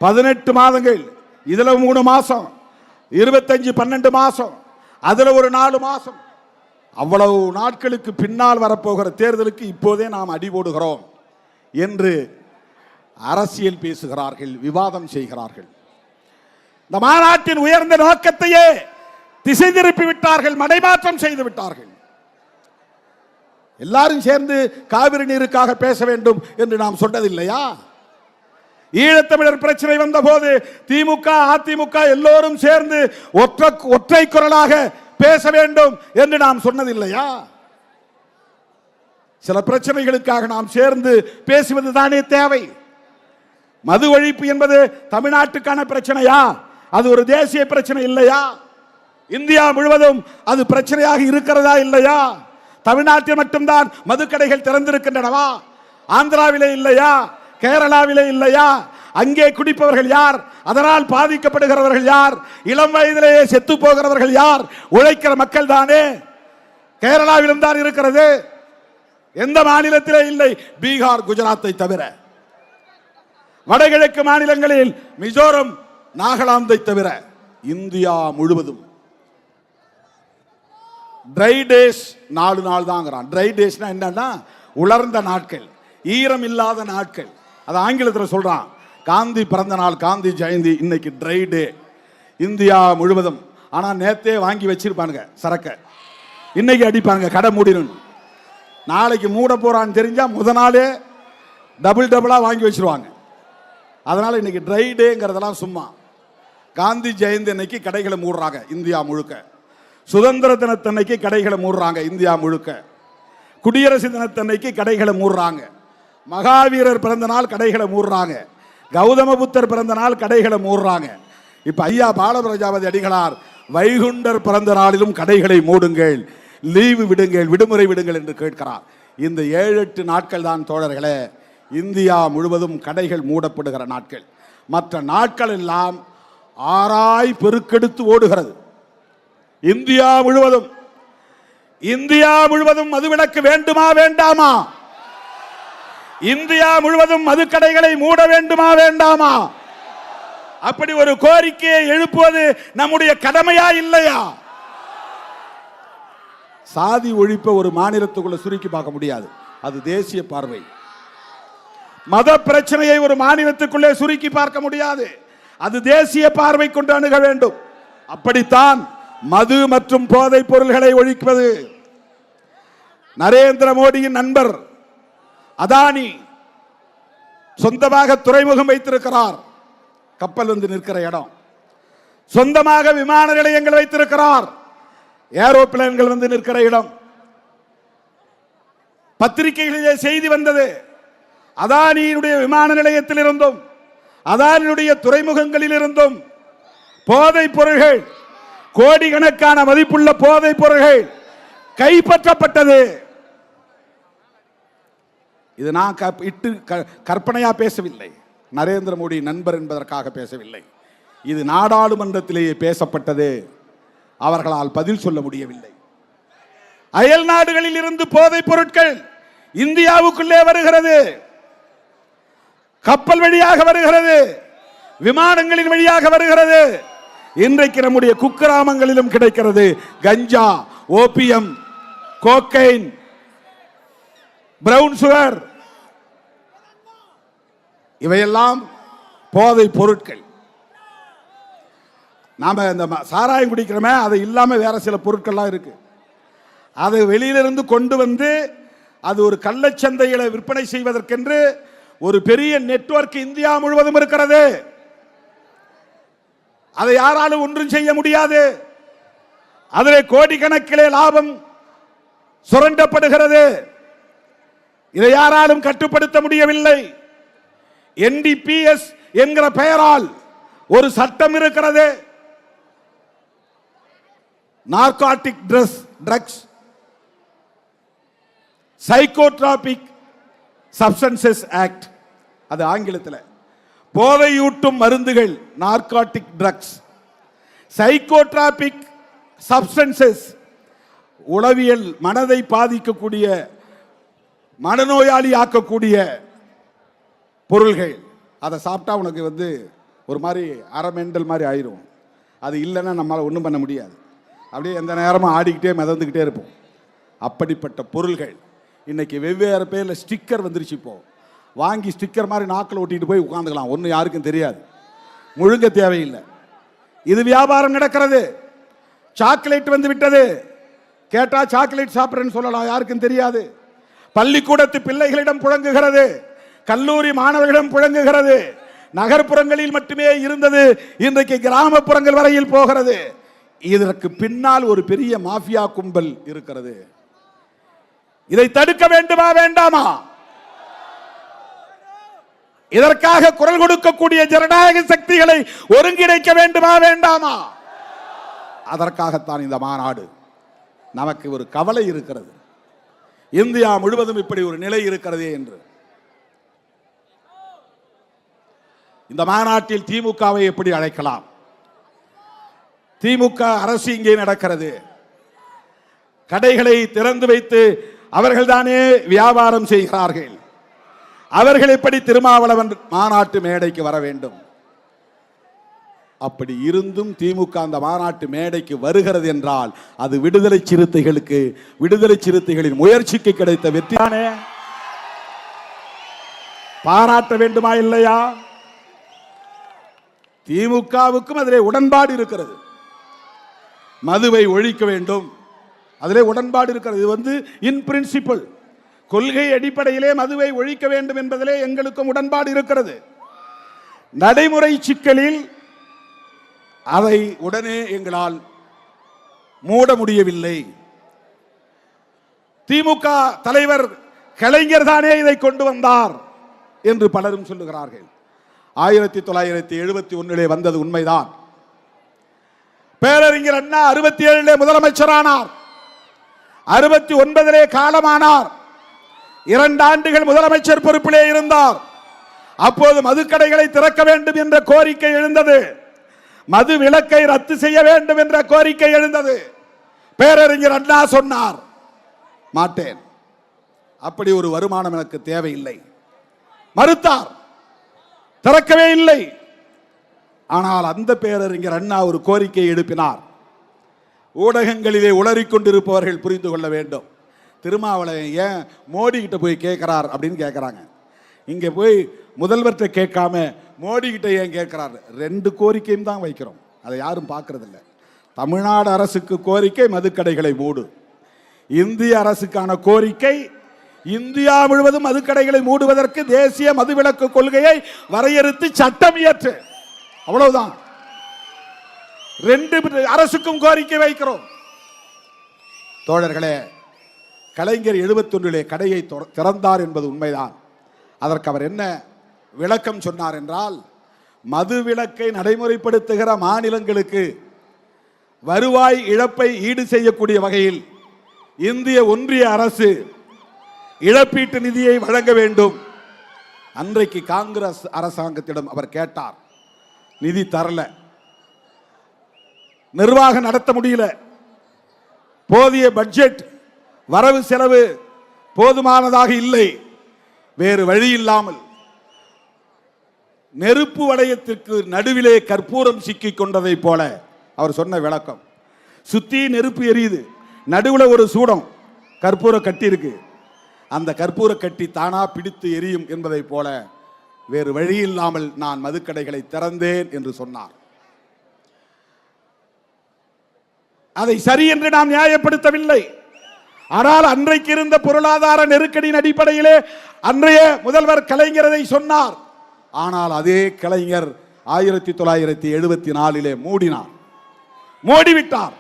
18 மாதங்கள். இதுல 3 மாசம், 25 12 மாசம், அதுல ஒரு 4 மாசம். அவ்வளவு நாட்களுக்கு பின்னால் வரப்போகிற தேர்தலுக்கு இப்போதே நாம் அடி போடுகிறோம் என்று அரசியல் பேசுகிறார்கள், விவாதம் செய்கிறார்கள். இந்த மாநாட்டின் உயர்ந்த நோக்கத்தையே திசை திருப்பி விட்டார்கள், மடைமாற்றம் செய்து விட்டார்கள். எல்லாரும் சேர்ந்து காவிரி நீருக்காக பேச வேண்டும் என்று நாம் சொன்னதில்லையா? ஈழத்தமிழர் பிரச்சனை வந்த போது திமுக அதிமுக எல்லோரும் சேர்ந்து ஒற்றை குரலாக பேச வேண்டும் என்று நாம் சொன்னதில்லையா? சில பிரச்சனைகளுக்காக நாம் சேர்ந்து பேசுவது தானே தேவை. மது ஒழிப்பு என்பது தமிழ்நாட்டுக்கான பிரச்சனையா? அது ஒரு தேசிய பிரச்சனை இல்லையா? இந்தியா முழுவதும் அது பிரச்சனையாக இருக்கிறதா இல்லையா? தமிழ்நாட்டில் மட்டும்தான் மதுக்கடைகள் திறந்திருக்கின்றனவா? ஆந்திராவிலே இல்லையா? கேரளாவிலே இல்லையா? அங்கே குடிப்பவர்கள் யார்? அதனால் பாதிக்கப்படுகிறவர்கள் யார்? இளம் வயதிலேயே செத்து போகிறவர்கள் யார்? உழைக்கிற மக்கள் தானே. கேரளாவிலும் தான் இருக்கிறது, எந்த மாநிலத்திலே இல்லை? பீகார், குஜராத்தை தவிர. வடகிழக்கு மாநிலங்களில் மிசோரம், நாகாலாந்தை தவிர இந்தியா முழுவதும் ட்ரை டேஸ் 4 நாள் தாங்கிறான். ட்ரை டேஸ்னா என்னன்னா உலர்ந்த நாட்கள், ஈரம் இல்லாத நாட்கள். அது ஆங்கிலத்தில் சொல்றான். காந்தி பிறந்த நாள், காந்தி ஜெயந்தி இன்னைக்கு ட்ரை டே இந்தியா முழுவதும். ஆனா நேத்தே வாங்கி வச்சிருப்பானுங்க சரக்க, இன்னைக்கு அடிப்பானுங்க கடை மூடிடும். நாளைக்கு மூட போறான்னு தெரிஞ்சா முத நாளே டபுளா வாங்கி வச்சிருவாங்க. அதனால இன்னைக்கு ட்ரை டேங்கிறதெல்லாம் சும்மா. காந்தி ஜெயந்தி அன்னைக்கு கடைகளை மூடுறாங்க இந்தியா முழுக்க. சுதந்திர தினத்தன்னைக்கு கடைகளை மூடுறாங்க இந்தியா முழுக்க. குடியரசு தினத்தன்னைக்கு கடைகளை மூடுறாங்க. மகாவீரர் பிறந்த நாள் கடைகளை மூடுறாங்க. கௌதம புத்தர் பிறந்த நாள் கடைகளை மூடுறாங்க. இப்ப ஐயா பாலபிரஜாபதி அடிகளார் வைகுண்டர் பிறந்த நாளிலும் கடைகளை மூடுங்கள், லீவு விடுங்கள், விடுமுறை விடுங்கள் என்று கேட்கிறார். இந்த 7-8 நாட்கள் தான் தோழர்களே இந்தியா முழுவதும் கடைகள் மூடப்படுகிற நாட்கள். மற்ற நாட்கள் எல்லாம் ஆராய் பெருக்கெடுத்து ஓடுகிறது. இந்தியா முழுவதும் மதுவிலக்கு வேண்டுமா வேண்டாமா? இந்தியா முழுவதும் மதுக்கடைகளை மூட வேண்டுமா வேண்டாமா? அப்படி ஒரு கோரிக்கையை எழுப்புவது நம்முடைய கடமையா இல்லையா? சாதி ஒழிப்ப ஒரு மாநிலத்துக்குள்ள சுருக்கி பார்க்க முடியாது, அது தேசிய பார்வை. மத பிரச்சனையை ஒரு மாநிலத்துக்குள்ளே சுருக்கி பார்க்க முடியாது, அது தேசிய பார்வை கொண்டு அணுக வேண்டும். அப்படித்தான் மது மற்றும் போதைப் பொருள்களை ஒழிப்பது. நரேந்திர மோடியின் நண்பர் அதானி சொந்தமாக துறைமுகம் வைத்திருக்கிறார், கப்பல் வந்து நிற்கிற இடம். சொந்தமாக விமான நிலையங்கள் வைத்திருக்கிறார், ஏரோப்ளேன்கள் வந்து நிற்கிற இடம். பத்திரிகைகளிலே செய்தி வந்தது, அதானியினுடைய விமான நிலையத்தில் இருந்தும் அதானியுடைய துறைமுகங்களில் இருந்தும் போதைப் பொருள்கள், கோடிக்கணக்கான மதிப்புள்ள போதைப் பொருள்கள் கைப்பற்றப்பட்டது. இது நான் கற்பனையா பேசவில்லை, நரேந்திர மோடி நண்பர் என்பதற்காக பேசவில்லை. இது நாடாளுமன்றத்திலேயே பேசப்பட்டது, அவர்களால் பதில் சொல்ல முடியவில்லை. அயல் நாடுகளில் இருந்து போதைப் பொருட்கள் இந்தியாவுக்குள்ளே வருகிறது, கப்பல் வழியாக வருகிறது, விமானங்களின் வழியாக வருகிறது. இன்றைக்கு நம்முடைய குக்கிராமங்களிலும் கிடைக்கிறது. கஞ்சா, ஓபியம், கோக்கைன், பிரவுன் சுகர், இவையெல்லாம் போதை பொருட்கள். நாம இந்த சாராயம் குடிக்கிறோமே, அது இல்லாம வேற சில பொருட்கள்லாம் இருக்கு. அதை வெளியிலிருந்து கொண்டு வந்து அது ஒரு கள்ளச்சந்தைகளை விற்பனை செய்வதற்கென்று ஒரு பெரிய நெட்வொர்க் இந்தியா முழுவதும் இருக்கிறது. அதை யாராலும் ஒன்றும் செய்ய முடியாது. அதிலே கோடிக்கணக்கிலே லாபம் சுரண்டப்படுகிறது. இதை யாராலும் கட்டுப்படுத்த முடியவில்லை. NDPS என்கிற பெயரால் ஒரு சட்டம் இருக்கிறது, narcotic drugs psychotropic substances act, அது ஆங்கிலத்தில். போதையூட்டும் மருந்துகள், நார்காட்டிக் ட்ரக்ஸ், சைக்கோட்ராபிக் சப்ஸ்டன்சஸ் உளவியல், மனதை பாதிக்கக்கூடிய, மனநோயாளி ஆக்கக்கூடிய பொருள்கள். அதை சாப்பிட்டா உனக்கு வந்து ஒரு மாதிரி அரை மெண்டல் மாதிரி ஆயிரும். அது இல்லைன்னா நம்மளால் ஒன்றும் பண்ண முடியாது. அப்படியே எந்த நேரமும் ஆடிக்கிட்டே மிதந்துக்கிட்டே இருப்போம். அப்படிப்பட்ட பொருள்கள் இன்னைக்கு வெவ்வேறு பேரில் ஸ்டிக்கர் வந்துருச்சு. இப்போ வாங்கி ஸ்டிக்கர் மாதிரி நாக்கில் ஒட்டிட்டு போய் உட்காந்துக்கலாம், ஒன்றும் யாருக்கும் தெரியாது, முழுங்க தேவையில்லை. இது வியாபாரம் நடக்கிறது. சாக்லேட் வந்து விட்டது, கேட்டா சாக்லேட் சாப்பிட்றேன்னு சொல்லலாம், யாருக்கும் தெரியாது. பள்ளிக்கூடத்து பிள்ளைகளிடம் புழங்குகிறது, கல்லூரி மாணவர்களிடம் புழங்குகிறது. நகர்ப்புறங்களில் மட்டுமே இருந்தது, இன்றைக்கு கிராமப்புறங்கள் வரையில் போகிறது. இதற்கு பின்னால் ஒரு பெரிய மாஃபியா கும்பல் இருக்கிறது. இதை தடுக்க வேண்டுமா வேண்டாமா? இதற்காக குரல் கொடுக்கக்கூடிய ஜனநாயக சக்திகளை ஒருங்கிணைக்க வேண்டுமா வேண்டாமா? அதற்காகத்தான் இந்த மாநாடு. நமக்கு ஒரு கவலை இருக்கிறது, இந்தியா முழுவதும் இப்படி ஒரு நிலை இருக்கிறதே என்று. இந்த மாநாட்டில் திமுகவை எப்படி அழைக்கலாம்? திமுக அரசு இங்கே நடக்கிறது. கடைகளை திறந்து வைத்து அவர்கள்தானே வியாபாரம் செய்கிறார்கள். அவர்கள் எப்படி திருமாவளவன் மாநாட்டு மேடைக்கு வர வேண்டும்? அப்படி இருந்தும் திமுக அந்த மாநாட்டு மேடைக்கு வருகிறது என்றால் அது விடுதலை சிறுத்தைகளுக்கு, விடுதலை சிறுத்தைகளின் முயற்சிக்கு கிடைத்த வெற்றியானே. பாராட்ட வேண்டுமா இல்லையா? திமுகவுக்கும் அதிலே உடன்பாடு இருக்கிறது. மதுவை ஒழிக்க வேண்டும், அதிலே உடன்பாடு இருக்கிறது. இது இன் பிரின்சிபல், கொள்கை அடிப்படையிலே மதுவை ஒழிக்க வேண்டும் என்பதிலே எங்களுக்கும் உடன்பாடு இருக்கிறது. நடைமுறை சிக்கலில் அதை உடனே எங்களால் மூட முடியவில்லை. திமுக தலைவர் கலைஞர் தானே இதை கொண்டு வந்தார் என்று பலரும் சொல்லுகிறார்கள். 1971 வந்தது உண்மைதான். பேரறிஞர் அண்ணா 67 முதலமைச்சரானார், 69 காலமானார். 2 ஆண்டுகள் முதலமைச்சர் பொறுப்பிலே இருந்தார். அப்போது மதுக்கடைகளை திறக்க வேண்டும் என்ற கோரிக்கை எழுந்தது, மது விலக்கை ரத்து செய்ய வேண்டும் என்ற கோரிக்கை எழுந்தது. பேரறிஞர் அண்ணா சொன்னார், மாட்டேன், அப்படி ஒரு வருமானம் எனக்கு தேவையில்லை, மறுத்தார், திறக்கவே இல்லை. ஆனால் அந்த பேரறிஞர் அண்ணா ஒரு கோரிக்கை எழுப்பினார். ஊடகங்களிலே உளறிக் கொண்டிருப்பவர்கள் புரிந்து கொள்ள வேண்டும், திருமாவளவன் ஏன் மோடி கிட்ட போய் கேட்கிறார் அப்படின்னு கேட்கிறாங்க. இங்கே போய் முதல்வர்கிட்ட கேட்காம மோடி கிட்ட ஏன் கேட்கிறார்? 2 கோரிக்கையும் தான் வைக்கிறோம், அதை யாரும் பார்க்கறது இல்லை. தமிழ்நாடு அரசுக்கு கோரிக்கை மதுக்கடைகளை மூடு, இந்திய அரசுக்கான கோரிக்கை இந்தியா முழுவதும் மதுக்கடைகளை மூடுவதற்கு தேசிய மதுவிலக்கு கொள்கையை வரையறுத்து சட்டம் இயற்று, அவ்வளவுதான். 2 அரசுக்கும் கோரிக்கை வைக்கிறோம். தோழர்களே, கலைஞர் 71 கடையை திறந்தார் என்பது உண்மைதான். அதற்கு அவர் என்ன விளக்கம் சொன்னார் என்றால், மது விலக்கை நடைமுறைப்படுத்துகிற மாநிலங்களுக்கு வருவாய் இழப்பை ஈடு செய்யக்கூடிய வகையில் இந்திய ஒன்றிய அரசு இழப்பீட்டு நிதியை வழங்க வேண்டும். அன்றைக்கு காங்கிரஸ் அரசாங்கத்திடம் அவர் கேட்டார், நிதி தரல, நிர்வாகம் நடத்த முடியல, போதிய பட்ஜெட் வரவு செலவு போதுமானதாக இல்லை. வேறு வழி இல்லாமல் நெருப்பு வளையத்திற்கு நடுவிலே கற்பூரம் சிக்கிக் கொண்டதை போல அவர் சொன்ன விளக்கம். சுத்தி நெருப்பு எரியுது, நடுவில் ஒரு சூடம் கற்பூர கட்டி இருக்கு, அந்த கற்பூர கட்டி தானா பிடித்து எரியும் என்பதை போல வேறு வழி இல்லாமல் நான் மதுக்கடைகளை திறந்தேன் என்று சொன்னார். அதை சரி என்று நாம் நியாயப்படுத்தவில்லை. ஆனால் அன்றைக்கு இருந்த பொருளாதார நெருக்கடியின் அடிப்படையிலே அன்றைய முதல்வர் கலைஞர் அதை சொன்னார். ஆனால் அதே கலைஞர் 1974 மூடினார், மூடிவிட்டார்.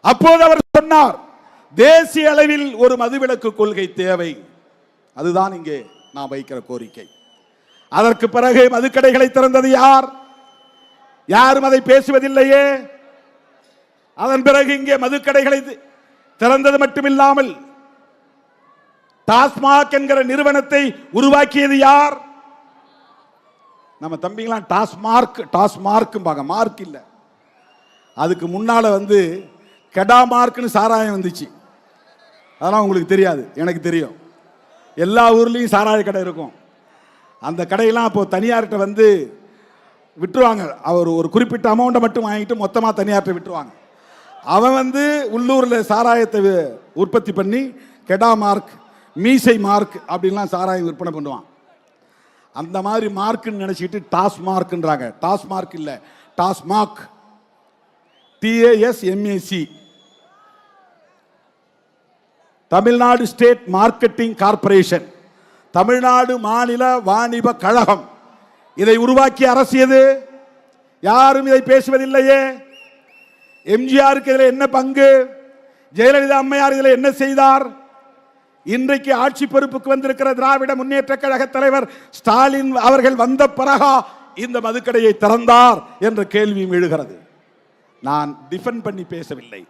அப்போது அவர் சொன்னார், தேசிய அளவில் ஒரு மதுவிலக்கு கொள்கை தேவை, அதுதான் இங்கே நான் வைக்கிற கோரிக்கை. அதற்கு பிறகு மதுக்கடைகளை திறந்தது யார்? யாரும் அதை பேசுவதில்லையே. அதன் பிறகு இங்கே மதுக்கடைகளை திறந்தது மட்டுமில்லாமல் டாஸ்மாக் என்கிற நிறுவனத்தை உருவாக்கியது யார்? நம்ம தம்பிங்களாம் டாஸ்மார்க் டாஸ்மார்க் மார்க் இல்லை, அதுக்கு முன்னால கெடா மார்க்னு சாராயம் வந்துச்சு. அதெல்லாம் உங்களுக்கு தெரியாது, எனக்கு தெரியும். எல்லா ஊர்லேயும் சாராய கடை இருக்கும். அந்த கடையெல்லாம் இப்போ தனியார்கிட்ட விட்டுருவாங்க. அவர் ஒரு குறிப்பிட்ட அமௌண்ட்டை மட்டும் வாங்கிட்டு மொத்தமாக தனியாற்ற விட்டுருவாங்க. அவன் வந்து உள்ளூரில் சாராயத்தை உற்பத்தி பண்ணி கெடா மார்க், மீசை மார்க் அப்படின்லாம் சாராயம் விற்பனை பண்ணுவான். அந்த மாதிரி மார்க்குன்னு நினச்சிக்கிட்டு டாஸ்மார்க்ன்றாங்க. டாஸ்மார்க் இல்லை, TASMAC, TASMAC, Tamil Nadu state marketing corporation, Tamil Nadu மாநில வாணிப கழகம். இதை உருவாக்கிய அரசு எது? யாரும் இதை பேசுவதில்லையே. எம்ஜிஆருக்கு இதில் என்ன பங்கு? ஜெயலலிதா அம்மையார் இதில் என்ன செய்தார்? இன்றைக்கு ஆட்சி பொறுப்புக்கு வந்திருக்கிற திராவிட முன்னேற்ற கழக தலைவர் ஸ்டாலின் அவர்கள் வந்த பிறகா இந்த மதுக்கடையை திறந்தார் என்ற கேள்வியும் எழுகிறது. நான் டிஃபெண்ட் பண்ணி பேசவில்லை.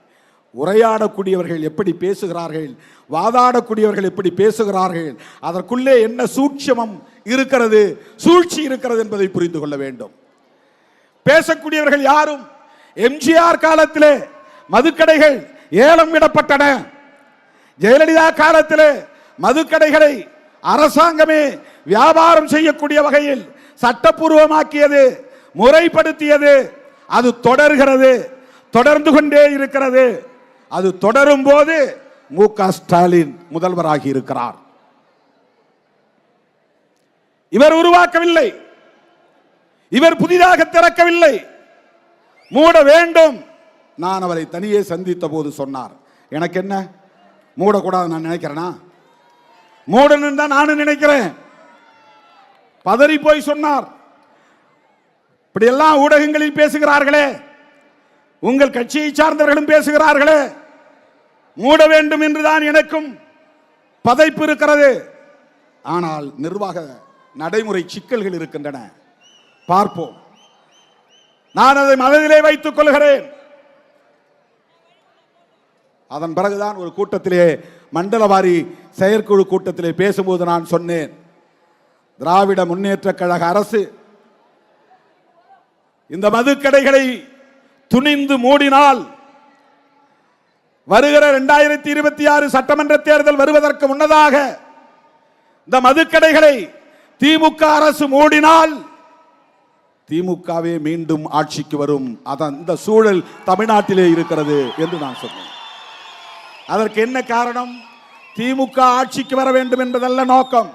உரையாடக்கூடியவர்கள் எப்படி பேசுகிறார்கள், வாதாடக்கூடியவர்கள் எப்படி பேசுகிறார்கள், அதற்குள்ளே என்ன சூட்சமம் இருக்கிறது, சூழ்ச்சி இருக்கிறது என்பதை புரிந்து கொள்ள வேண்டும். பேசக்கூடியவர்கள் யாரும் எம்ஜிஆர் காலத்திலே மதுக்கடைகள் ஏலம் விடப்பட்டன. ஜெயலலிதா காலத்திலே மதுக்கடைகளை அரசாங்கமே வியாபாரம் செய்யக்கூடிய வகையில் சட்டப்பூர்வமாக்கியது, முறைப்படுத்தியது. அது தொடர்கிறது, தொடர்ந்து கொண்டே இருக்கிறது. அது தொடரும் போது மு.க. ஸ்டாலின் முதல்வராகி இருக்கிறார். இவர் உருவாக்கவில்லை, இவர் புதிதாக திறக்கவில்லை. மூட வேண்டும். நான் அவரை தனியே சந்தித்த போது சொன்னார், எனக்கு என்ன மூடக்கூடாது நான் நினைக்கிறேனா? மூடணும் தான் நானும் நினைக்கிறேன். பதறி போய் சொன்னார். இப்படியெல்லாம் ஊடகங்களில் பேசுகிறார்களே, உங்கள் கட்சியை சார்ந்தவர்களும் பேசுகிறார்களே, மூட வேண்டும் என்றுதான் எனக்கும் பதைப்பு இருக்கிறது. ஆனால் நிர்வாக நடைமுறை சிக்கல்கள் இருக்கின்றன, பார்ப்போம். நான் அதை மனதிலே வைத்துக் கொள்கிறேன். அதன் பிறகுதான் ஒரு கூட்டத்திலே, மண்டலவாரி செயற்குழு கூட்டத்திலே பேசும்போது நான் சொன்னேன், திராவிட முன்னேற்ற கழக அரசு இந்த மதுக்கடைகளை துணிந்து மூடினால் வருகிற 2026 சட்டமன்ற தேர்தல் வருவதற்கு முன்னதாக இந்த மதுக்கடைகளை திமுக அரசு மூடினால் திமுகவே மீண்டும் ஆட்சிக்கு வரும். அந்த சூழல் தமிழ்நாட்டிலே இருக்கிறது என்று நான் சொன்னேன். அதற்கு என்ன காரணம்? திமுக ஆட்சிக்கு வர வேண்டும் என்பதல்ல நோக்கம்.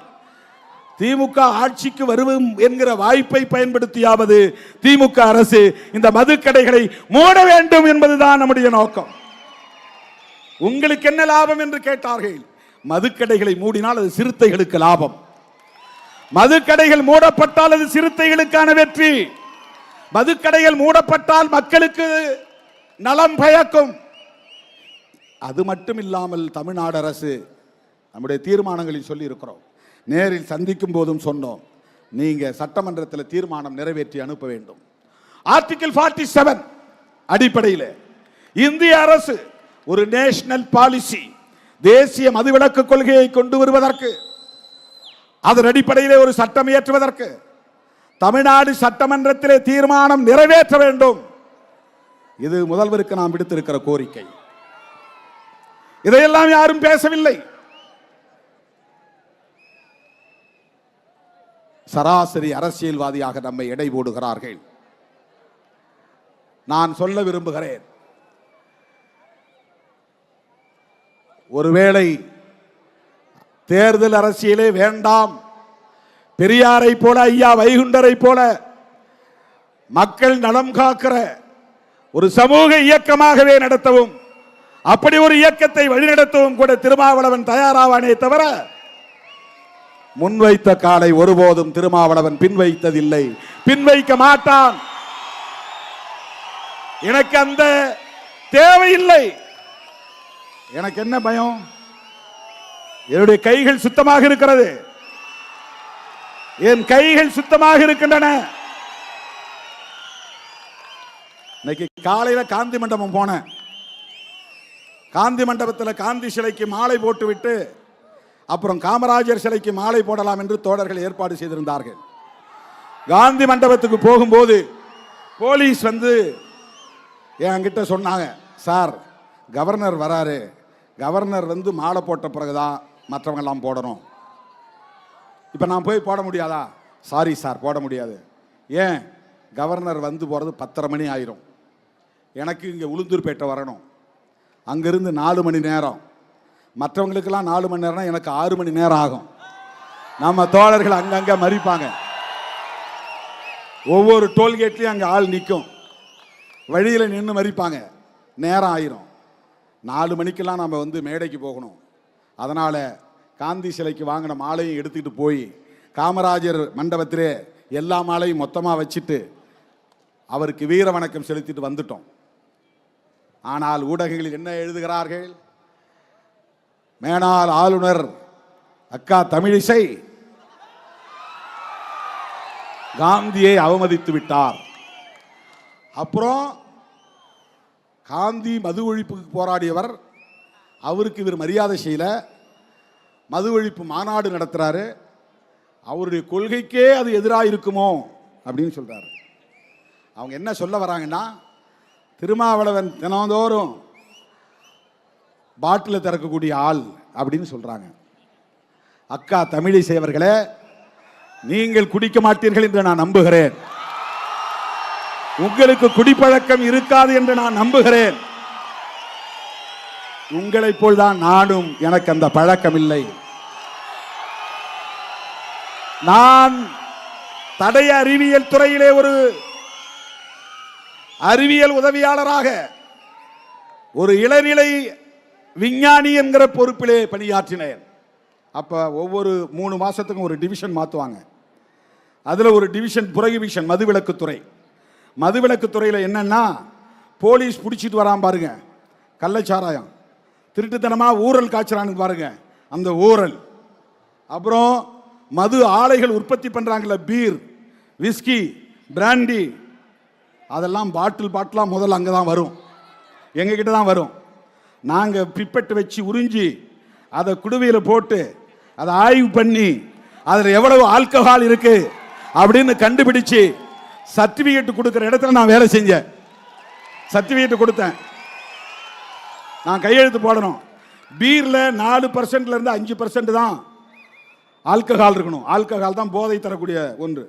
திமுக ஆட்சிக்கு வருவோம் என்கிற வாய்ப்பை பயன்படுத்தியாவது திமுக அரசு இந்த மதுக்கடைகளை மூட வேண்டும் என்பதுதான் நம்முடைய நோக்கம். உங்களுக்கு என்ன லாபம் என்று கேட்டார்கள். மதுக்கடைகளை மூடினால் அது சிறுத்தைகளுக்கு லாபம். மதுக்கடைகள் மூடப்பட்டால் அது சிறுத்தைகளுக்கான வெற்றி. மதுக்கடைகள் மூடப்பட்டால் மக்களுக்கு நலம் பயக்கும். அது மட்டும் இல்லாமல் தமிழ்நாடு அரசு நம்முடைய தீர்மானங்களில் சொல்லி இருக்கிறோம், நேரில் சந்திக்கும் போதும் சொன்னோம், நீங்க சட்டமன்றத்தில் தீர்மானம் நிறைவேற்றி அனுப்ப வேண்டும். ஆர்டிகிள் 47 அடிப்படையில் இந்திய அரசு ஒரு நேஷனல் பாலிசி, தேசிய மதுவிலக்கு கொள்கையை கொண்டு வருவதற்கு, அதன் அடிப்படையிலே ஒரு சட்டம் இயற்றுவதற்கு தமிழ்நாடு சட்டமன்றத்திலே தீர்மானம் நிறைவேற்ற வேண்டும். இது முதல்வருக்கு நாம் விடுத்திருக்கிற கோரிக்கை. இதையெல்லாம் யாரும் பேசவில்லை. சராசரி அரசியல்வாதியாக நம்மை எடை போடுகிறார்கள். நான் சொல்ல விரும்புகிறேன், ஒருவேளை தேர்தல் அரசியலே வேண்டாம், பெரியாரை போல ஐயா வைகுண்டரை போல மக்கள் நலம் காக்கிற ஒரு சமூக இயக்கமாகவே நடத்தவும், அப்படி ஒரு இயக்கத்தை வழிநடத்தவும் கூட திருமாவளவன் தயாராவானே தவிர முன்வைத்த காலை ஒருபோதும் திருமாவளவன் பின்வைத்ததில்லை, பின்வைக்க மாட்டான். எனக்கு அந்த தேவையில்லை. எனக்கு என்ன பயம்? என்னுடைய கைகள் சுத்தமாக இருக்கிறது, என் கைகள் சுத்தமாக இருக்கின்றன. இன்னைக்கு காலையில காந்தி மண்டபம் போனேன். காந்தி மண்டபத்தில் காந்தி சிலைக்கு மாலை போட்டுவிட்டு அப்புறம் காமராஜர் சிலைக்கு மாலை போடலாம் என்று தோழர்கள் ஏற்பாடு செய்திருந்தார்கள். காந்தி மண்டபத்துக்கு போகும்போது போலீஸ் வந்து என்கிட்ட சொன்னாங்க, சார் கவர்னர் வராரு, கவர்னர் வந்து மாலை போட்ட பிறகுதான் மற்றவங்க எல்லாம் போடணும். இப்போ நான் போய் போட முடியாதா? சாரி சார், போட முடியாது. ஏன்? கவர்னர் வந்து போகிறது 10:30 மணி ஆயிரும். எனக்கு இங்கே உளுந்தூர்பேட்டை வரணும். அங்கேருந்து 4 மணி நேரம். மற்றவங்களுக்கெல்லாம் 4 மணி நேரம்னா எனக்கு 6 மணி நேரம் ஆகும். நம்ம தோழர்கள் அங்கங்கே மறிப்பாங்க. ஒவ்வொரு டோல்கேட்லேயும் அங்கே ஆள் நிற்கும். வழியில் நின்று மறிப்பாங்க. நேரம் ஆயிரும். 4 மணிக்கெல்லாம் நம்ம வந்து மேடைக்கு போகணும். அதனால் காந்தி சிலைக்கு வாங்கின மாலையும் எடுத்துக்கிட்டு போய் காமராஜர் மண்டபத்திலே எல்லா மாலையும் மொத்தமாக வச்சுட்டு அவருக்கு வீர வணக்கம் செலுத்திட்டு வந்துட்டோம். ஆனால் ஊடகங்களில் என்ன எழுதுகிறார்கள்? மேனாள் ஆளுநர் அக்கா தமிழிசை காந்தியை அவமதித்து விட்டார். அப்புறம் காந்தி மது ஒழிப்புக்கு போராடியவர், அவருக்கு இவர் மரியாதை செய்யல, மது ஒழிப்பு மாநாடு நடத்துறாரு, அவருடைய கொள்கைக்கே அது எதிராக இருக்குமோ அப்படின்னு சொல்றாரு. அவங்க என்ன சொல்ல வராங்கன்னா, திருமாவளவன் தினந்தோறும் பாட்டில் திறக்கக்கூடிய ஆள் அப்படின்னு சொல்றாங்க. அக்கா தமிழிசை அவர்களே, நீங்கள் குடிக்க மாட்டீர்கள் என்று நான் நம்புகிறேன். உங்களுக்கு குடிப்பழக்கம் இருக்காது என்று நான் நம்புகிறேன். உங்களைப் போல்தான் நானும், எனக்கு அந்த பழக்கம் இல்லை. நான் தடய அறிவியல் துறையிலே ஒரு அறிவியல் உதவியாளராக, ஒரு இளநிலை விஞ்ஞானி என்கிற பொறுப்பிலே பணியாற்றினேன். அப்ப ஒவ்வொரு 3 மாசத்துக்கும் ஒரு டிவிஷன் மாற்றுவாங்க. அதுல ஒரு டிவிஷன் புரோகிபிஷன், மதுவிலக்குத்துறை. மதுவிலக்குத்துறையில் என்னன்னா, போலீஸ் பிடிச்சிட்டு வரான் பாருங்க கள்ளச்சாராயம், திருட்டுத்தனமா ஊரல் காய்ச்சறான்னு பாருங்க அந்த ஊரல், அப்புறம் மது ஆலைகள் உற்பத்தி பண்றாங்கல்ல, பீர், விஸ்கி, பிராண்டி, அதெல்லாம் பாட்டிலா முதல்ல அங்கே தான் வரும், எங்ககிட்ட தான் வரும். நாங்கள் பிப்பெட்டு வச்சு உறிஞ்சி அதை குடுவையில் போட்டு அதை ஆய்வு பண்ணி அதில் எவ்வளவு ஆல்கஹால் இருக்கு அப்படின்னு கண்டுபிடிச்சு சர்டிபிகேட் கொடுக்குற இடத்துல நான் வேலை செஞ்சேன். சர்டிபிகேட் கொடுத்தேன். நான் கையெழுத்து போடணும். பீர்ல 4% இருந்து 5% தான் ஆல்கஹால் இருக்கணும். ஆல்கஹால் தான் போதை தரக்கூடிய ஒன்று.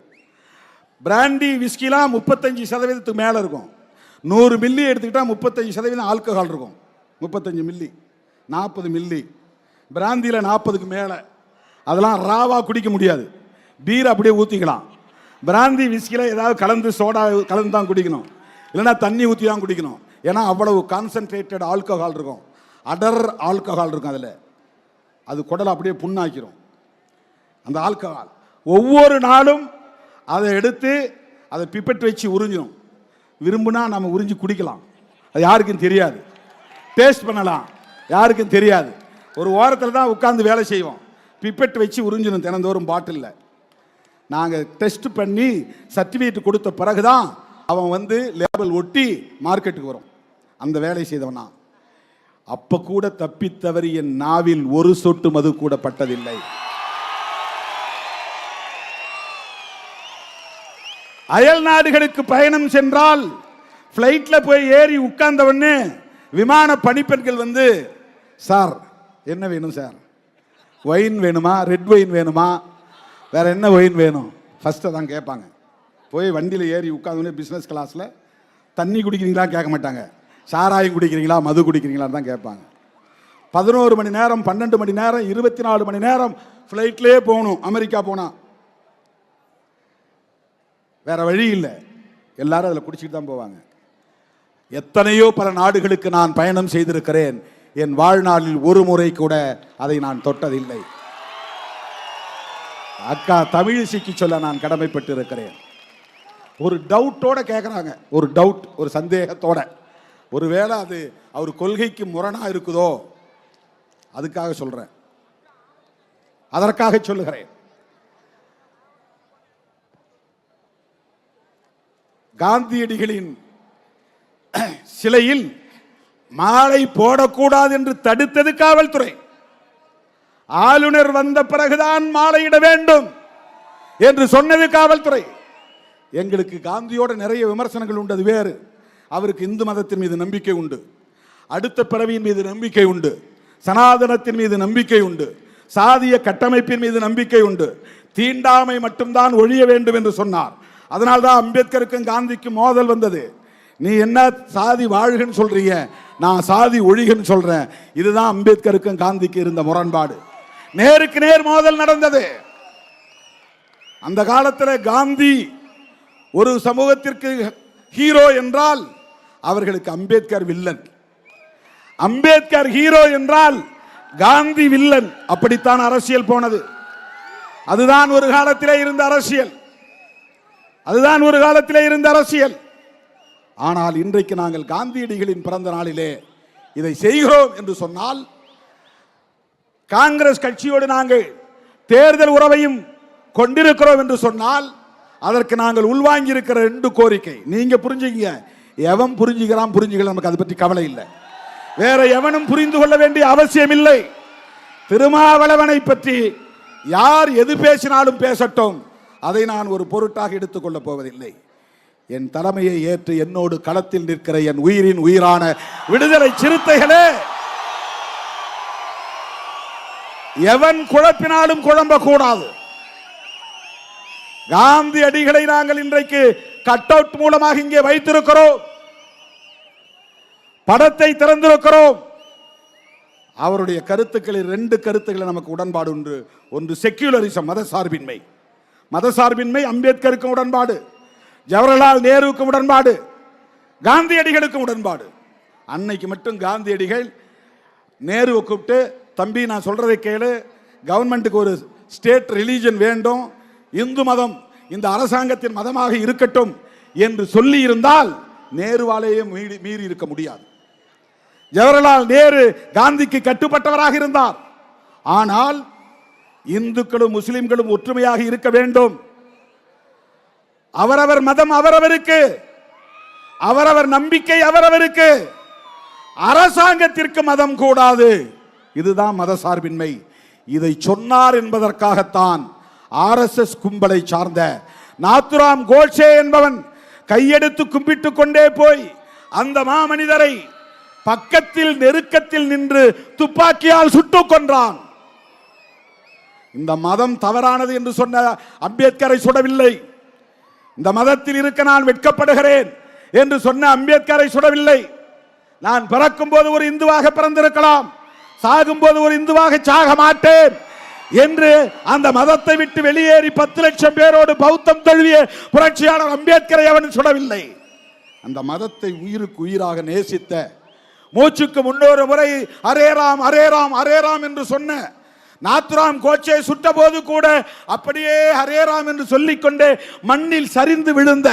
பிராண்டி, விஸ்கிலாம் 35% மேலே இருக்கும். 100 மில்லி எடுத்துக்கிட்டா 35% ஆல்கஹால் இருக்கும். 35 மில்லி, 40 மில்லி. பிராந்தியில் 40க்கு மேலே. அதெல்லாம் ராவா குடிக்க முடியாது. பீர் அப்படியே ஊற்றிக்கலாம். பிராந்தி, விஸ்கியில் ஏதாவது கலந்து, சோடா கலந்து தான் குடிக்கணும், இல்லைன்னா தண்ணி ஊற்றி தான் குடிக்கணும். ஏன்னா அவ்வளவு கான்சன்ட்ரேட்டட் ஆல்கஹால் இருக்கும், அடர் ஆல்கஹால் இருக்கும். அதில் அது குடலை அப்படியே புண்ணாக்கிரும் அந்த ஆல்கஹால். ஒவ்வொரு நாளும் அதை எடுத்து அதை பிப்பெட் வச்சு உறிஞ்சிடும். விரும்புனா நம்ம உறிஞ்சி குடிக்கலாம், அது யாருக்கும் தெரியாது. டேஸ்ட் பண்ணலாம், யாருக்கும் தெரியாது. ஒரு ஓரத்தில் தான் உட்கார்ந்து வேலை செய்வோம். பிப்பெட் வச்சு உறிஞ்சிடும் தினந்தோறும் பாட்டிலில். நாங்கள் டெஸ்ட் பண்ணி சர்டிஃபிகேட் கொடுத்த பிறகுதான் அவன் வந்து லேபிள் ஒட்டி மார்க்கெட்டுக்கு வரும். அந்த வேலை செய்தவனா. அப்ப கூட தப்பித்தவறி என் நாவில் ஒரு சொட்டு மது கூட பட்டதில்லை. அயல் நாடுகளுக்கு பயணம் சென்றால் பிளைட்ல போய் ஏறி உட்கார்ந்தவொடனே விமான பணிப்பெண்கள் வந்து, சார் என்ன வேணும் சார்? ஒயின் வேணுமா, ரெட் ஒயின் வேணுமா, வேற என்ன ஒயின் வேணும்? ஃபர்ஸ்ட் தான் கேட்பாங்க. போய் வண்டியில் ஏறி உட்காந்து பிஸ்னஸ் கிளாஸில் தண்ணி குடிக்கிறீங்களா கேட்க மாட்டாங்க, சாராயம் குடிக்கிறீங்களா, மது குடிக்கிறீங்களான்னு தான் கேட்பாங்க. 11 மணி நேரம், 12 மணி நேரம், 24 மணி நேரம் ஃப்ளைட்லேயே போகணும். அமெரிக்கா போனால் வேற வழி இல்லை, எல்லாரும் அதில் குடிச்சிட்டு தான் போவாங்க. எத்தனையோ பல நாடுகளுக்கு நான் பயணம் செய்திருக்கிறேன். என் வாழ்நாளில் ஒரு முறை கூட அதை நான் தொட்டதில்லை. அக்கா தமிழிசைக்கு சொல்ல நான் கடமைப்பட்டு இருக்கிறேன். ஒரு டவுட்டோட கேட்குறாங்க, ஒரு டவுட், ஒரு சந்தேகத்தோட. ஒருவேளை அது அவர் கொள்கைக்கு முரணா இருக்குதோ, அதுக்காக சொல்றேன், அதற்காக சொல்லுகிறேன். காந்தியடிகளின் சிலையில் மாலை போடக்கூடாது என்று தடுத்தது காவல்துறை. ஆளுநர் வந்த பிறகுதான் மாலையிட வேண்டும் என்று சொன்னது காவல்துறை. எங்களுக்கு காந்தியோட நிறைய விமர்சனங்கள் உண்டு, அது வேறு. அவருக்கு இந்து மதத்தின் மீது நம்பிக்கை உண்டு, அடுத்த பிறவியின் மீது நம்பிக்கை உண்டு, சனாதனத்தின் மீது நம்பிக்கை உண்டு, சாதிய கட்டமைப்பின் மீது நம்பிக்கை உண்டு. தீண்டாமை மட்டும்தான் ஒழிய வேண்டும் என்று சொன்னார். அதனால்தான் அம்பேத்கருக்கும் காந்திக்கும் மோதல் வந்தது. நீ என்ன சாதி வாழ்கன்னு சொல்றீங்க, நான் சாதி ஒழிகன்னு சொல்றேன். இதுதான் அம்பேத்கருக்கும் காந்திக்கு இருந்த முரண்பாடு. நேருக்கு நேர் மோதல் நடந்தது. அந்த காலத்தில் காந்தி ஒரு சமூகத்திற்கு ஹீரோ என்றால் அவர்களுக்கு அம்பேத்கர் வில்லன், அம்பேத்கர் ஹீரோ என்றால் காந்தி வில்லன். அப்படித்தான் அரசியல் போனது. அதுதான் ஒரு காலத்திலே இருந்த அரசியல், அதுதான் ஒரு காலத்திலே இருந்த அரசியல். ஆனால் இன்றைக்கு நாங்கள் காந்தியடிகளின் பிறந்த நாளிலே இதை செய்கிறோம் என்று சொன்னால், காங்கிரஸ் கட்சியோடு நாங்கள் தேர்தல் உறவையும் கொண்டிருக்கிறோம் என்று சொன்னால், அதற்கு நாங்கள் உள்வாங்கி இருக்கிற 2 கோரிக்கை நீங்க புரிஞ்சுக்கீங்க. எவன் புரிஞ்சுக்கிறான் நமக்கு அதை பற்றி கவலை இல்லை. வேற எவனும் புரிந்து கொள்ள வேண்டிய அவசியம் இல்லை. திருமாவளவனை பற்றி யார் எது பேசினாலும் பேசட்டும், அதை நான் ஒரு பொருட்டாக எடுத்துக் கொள்ளப் போவதில்லை. என் தலைமையை ஏற்று என்னோடு களத்தில் நிற்கிற என் உயிரின் உயிரான விடுதலை சிறுத்தைகளே, எவன் குழப்பினாலும் குழம்பக்கூடாது. காந்தி அடிகளை நாங்கள் இன்றைக்கு கட் அவுட் மூலமாக இங்கே வைத்திருக்கிறோம், படத்தை திறந்திருக்கிறோம். அவருடைய கருத்துக்களில் 2 கருத்துக்களை நமக்கு உடன்பாடு உண்டு. ஒன்று செக்யூலரிசம், மதசார்பின்மை. மதசார்பின்மை அம்பேத்கருக்கும் உடன்பாடு, ஜவஹர்லால் நேருவுக்கும் உடன்பாடு, காந்தியடிகளுக்கும் உடன்பாடு. அன்னைக்கு மட்டும் காந்தியடிகள் நேருவை கூப்பிட்டு, தம்பி நான் சொல்றதை கேளு, கவர்மெண்ட்டுக்கு ஒரு ஸ்டேட் ரிலீஜன் வேண்டும், இந்து மதம் இந்த அரசாங்கத்தின் மதமாக இருக்கட்டும் என்று சொல்லி இருந்தால் நேருவாலேயே மீறி இருக்க முடியாது. ஜவஹர்லால் நேரு காந்திக்கு கட்டுப்பட்டவராக இருந்தார். ஆனால் இந்துக்களும் முஸ்லிம்களும் ஒற்றுமையாக இருக்க வேண்டும், அவரவர் மதம் அவரவருக்கு, அவரவர் நம்பிக்கை அவரவருக்கு, அரசாங்கத்திற்கு மதம் கூடாது. இதுதான் மதசார்பின்மை. இதை சொன்னார் என்பதற்காகத்தான் RSS கும்பலை சார்ந்த நாத்துராம் கோட்சே என்பவன் கையெடுத்து கும்பிட்டு கொண்டே போய் அந்த மாமனிதரை பக்கத்தில் நெருக்கத்தில் நின்று துப்பாக்கியால் சுட்டுக் கொன்றான். இந்த மதம் தவறானது என்று சொன்ன அம்பேத்கரை சுடவில்லை. இந்த மதத்தில் இருக்க நான் வெட்கப்படுகிறேன் என்று சொன்ன அம்பேத்கரை சுடவில்லை. நான் பிறக்கும் போது ஒரு இந்துவாக பிறந்திருக்கலாம், சாகும் போது ஒரு இந்துவாக சாக மாட்டேன் என்று அந்த மதத்தை விட்டு வெளியேறி 10 லட்சம் பேரோடு பௌத்தம் தழுவிய புரட்சியாளர் அம்பேத்கரை அவன் சுடவில்லை. அந்த மதத்தை உயிருக்கு உயிராக நேசித்த, மூச்சுக்கு 300 முறை array Ram array Ram array Ram என்று சொன்ன நாத்துராம் கோட்சே சுட்ட போது கூட அப்படியே ஹரே ராம் என்று சொல்லிக்கொண்டே மண்ணில் சரிந்து விழுந்த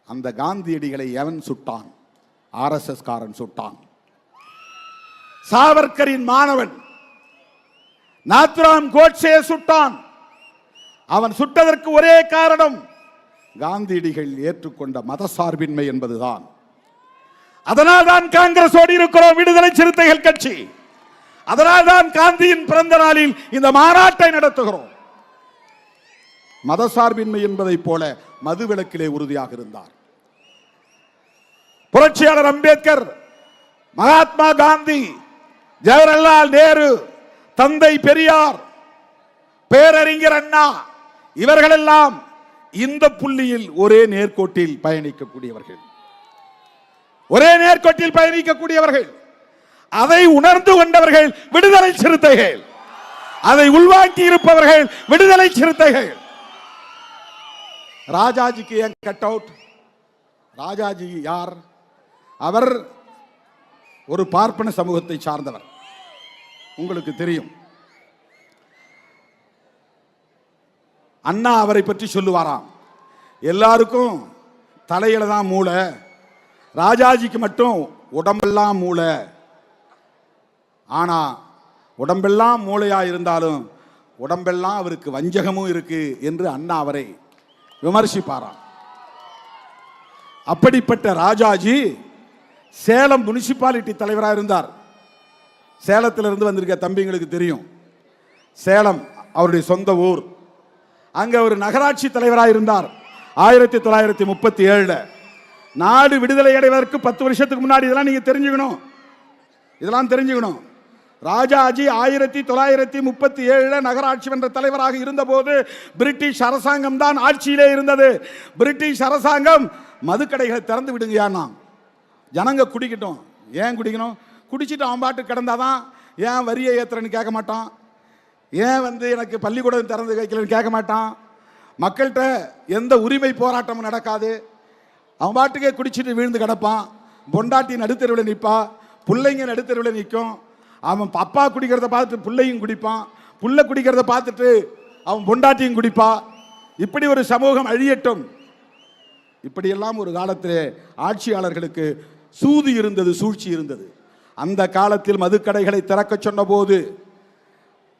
அந்த காந்தியடிகளை எவன் சுட்டான்? RSS காரன் சுட்டான். சாவர்கரின் மாணவன் நாத்துராம் கோட்சே சுட்டான். அவன் சுட்டதற்கு ஒரே காரணம் காந்தியடிகள் ஏற்றுக்கொண்ட மதசார்பின்மை என்பதுதான். அதனால் தான் காங்கிரஸோடு இருக்கிறோம், விடுதலை சிறுத்தைகள் கட்சி. அதனால் தான் காந்தியின் பிறந்த நாளில் இந்த மாநாட்டை நடத்துகிறோம். மதசார்பின்மை என்பதை போல மதுவிலக்கிலே உறுதியாக இருந்தார் புரட்சியாளர் அம்பேத்கர், மகாத்மா காந்தி, ஜவஹர்லால் நேரு, தந்தை பெரியார், பேரறிஞர் அண்ணா, இவர்களெல்லாம் இந்த புள்ளியில் ஒரே நேர்கோட்டில் பயணிக்கக்கூடியவர்கள், ஒரே நேர்கோட்டில் பயணிக்கக்கூடியவர்கள். அதை உணர்ந்து கொண்டவர்கள் விடுதலை சிறுத்தைகள், அதை உள்வாங்கி இருப்பவர்கள் விடுதலை சிறுத்தைகள். ராஜாஜிக்கு ஏன் கட் அவுட்? ராஜாஜி யார்? அவர் ஒரு பார்ப்பன சமூகத்தை சார்ந்தவர், உங்களுக்கு தெரியும். அண்ணா அவரை பற்றி சொல்லுவாராம், எல்லாருக்கும் தலையில தான் மூளை, ராஜாஜிக்கு மட்டும் உடம்பெல்லாம் மூளை. ஆனா உடம்பெல்லாம் மூளையா இருந்தாலும் உடம்பெல்லாம் அவருக்கு வஞ்சகமும் இருக்கு என்று அண்ணா அவரை விமர்சிப்பாராம். அப்படிப்பட்ட ராஜாஜி சேலம் முனிசிபாலிட்டி தலைவராக இருந்தார். சேலத்திலிருந்து வந்திருக்க தம்பிங்களுக்கு தெரியும், சேலம் அவருடைய சொந்த ஊர். அங்க ஒரு நகராட்சி தலைவராக இருந்தார் 1937. நாடு விடுதலை அடைவதற்கு 10 வருஷத்துக்கு முன்னாடி. இதெல்லாம் நீங்க தெரிஞ்சுக்கணும், இதெல்லாம் தெரிஞ்சுக்கணும். ராஜாஜி 1937 நகராட்சி மன்ற தலைவராக இருந்தபோது பிரிட்டிஷ் அரசாங்கம் தான் ஆட்சியிலே இருந்தது. பிரிட்டிஷ் அரசாங்கம் மதுக்கடைகளை திறந்து விடுங்கயான்னா, ஜனங்க குடிக்கட்டும். ஏன் குடிக்கணும்? குடிச்சிட்டு அவன் பாட்டு கிடந்தாதான். ஏன் வரியை ஏத்துறன்னு கேட்க மாட்டான், ஏன் எனக்கு பள்ளிக்கூடம் திறந்து வைக்கலன்னு கேட்க மாட்டான். மக்கள்கிட்ட எந்த உரிமை போராட்டமும் நடக்காது. அவன் பாட்டுக்கே குடிச்சிட்டு விழுந்து கிடப்பான். பொண்டாட்டி நடுத்தருவில் நிற்பா, பிள்ளைங்க நடுத்தருவில் நிற்கும். அவன் அப்பா குடிக்கிறத பார்த்துட்டு பிள்ளையும் குடிப்பான், புள்ள குடிக்கிறத பார்த்துட்டு அவன் பொண்டாட்டியும் குடிப்பா. இப்படி ஒரு சமூகம் அழியட்டும். இப்படியெல்லாம் ஒரு காலத்திலே ஆட்சியாளர்களுக்கு சூது இருந்தது, சூழ்ச்சி இருந்தது. அந்த காலத்தில் மதுக்கடைகளை திறக்க சொன்ன போது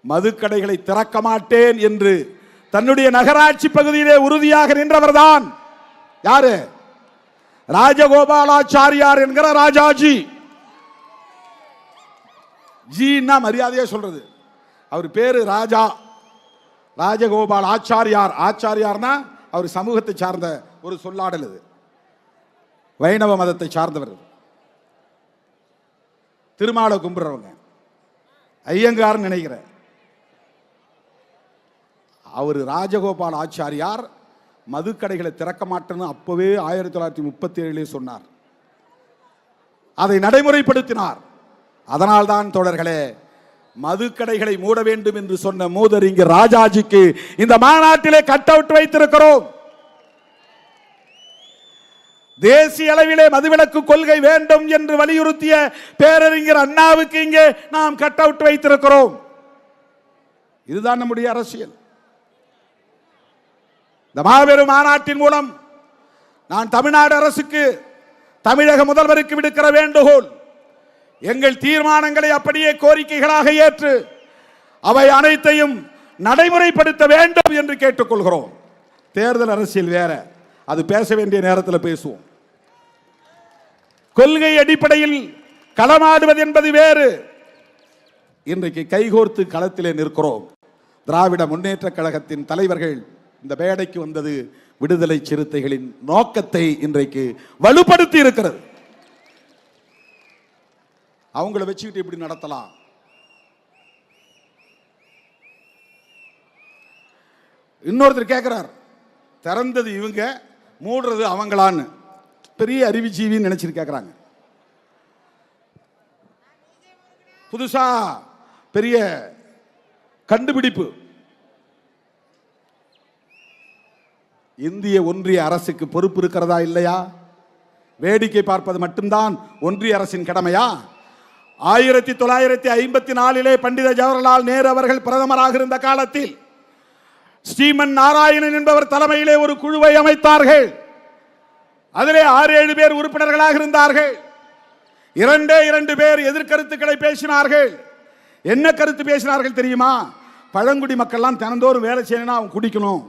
மதுக்கடைகளை திறக்க மாட்டேன் என்று தன்னுடைய நகராட்சி பகுதியிலே உறுதியாக நின்றவர்தான் யாரு? ராஜகோபாலாச்சாரியார் என்கிற ராஜாஜி. ஜீன்னா மரியாதையா சொல்றது. அவர் பேரு ராஜா, ராஜகோபால் ஆச்சாரியார். ஆச்சாரியார்னா அவர் சமூகத்தை சார்ந்த ஒரு சொல்லாடல். இது வைணவ மதத்தை சார்ந்தவர். திருமாலை கும்பிடுறவங்க, ஐயங்கார் நினைக்கிற அவர் ராஜகோபால் ஆச்சாரியார் மதுக்கடைகளை திறக்க மாட்டேன்னு அப்பவே 1937 சொன்னார். அதை நடைமுறைப்படுத்தினார். அதனால்தான் தோழர்களே, மதுக்கடைகளை மூட வேண்டும் என்று சொன்ன மூதறிஞர் ராஜாஜிக்கு இந்த மாநாட்டிலே கட் அவுட் வைத்திருக்கிறோம். தேசிய அளவிலே மதுவிலக்கு கொள்கை வேண்டும் என்று வலியுறுத்திய பேரறிஞர் அண்ணாவுக்கு இங்கே நாம் கட் அவுட் வைத்திருக்கிறோம். இதுதான் நம்முடைய அரசியல். இந்த மாபெரும் மாநாட்டின் மூலம் நான் தமிழ்நாடு அரசுக்கு, தமிழக முதல்வருக்கு விடுக்கிற வேண்டுகோள், எங்கள் தீர்மானங்களை அப்படியே கோரிக்கைகளாக ஏற்று அவை அனைத்தையும் நடைமுறைப்படுத்த வேண்டும் என்று கேட்டுக்கொள்கிறோம். தேர்தல் அரசியல் வேற, அது பேச வேண்டிய நேரத்தில் பேசுவோம். கொள்கை அடிப்படையில் களமாடுவது என்பது வேறு. இன்றைக்கு கைகோர்த்து களத்திலே நிற்கிறோம். திராவிட முன்னேற்ற கழகத்தின் தலைவர்கள் இந்த மேடைக்கு வந்தது விடுதலை சிறுத்தைகளின் நோக்கத்தை இன்றைக்கு வலுப்படுத்தி இருக்கிறது. அவங்கள வச்சுக்கிட்டு இப்படி நடத்தலாம். இன்னொருத்தர் கேட்கிறார், திறந்தது இவங்க, மூடுறது அவங்களான்னு. பெரிய அறிவுஜீவின்னு நினைச்சிட்டு கேட்கிறாங்க. புதுசா பெரிய கண்டுபிடிப்பு. இந்திய ஒன்றிய அரசுக்கு பொறுப்பு இருக்கிறதா இல்லையா? வேடிக்கை பார்ப்பது மட்டும்தான் ஒன்றிய அரசின் கடமையா? 1954 பண்டித ஜவஹர்லால் நேரு அவர்கள் பிரதமராக இருந்த காலத்தில் ஸ்ரீமன் நாராயணன் என்பவர் தலைமையிலே ஒரு குழுவை அமைத்தார்கள். அதிலே 6-7 பேர் உறுப்பினர்களாக இருந்தார்கள். 2 பேர் எதிர்கருத்துக்களை பேசினார்கள். என்ன கருத்து பேசினார்கள் தெரியுமா? பழங்குடி மக்கள்லாம் தினந்தோறும் வேலை செய்யணும்னா அவன் குடிக்கணும்.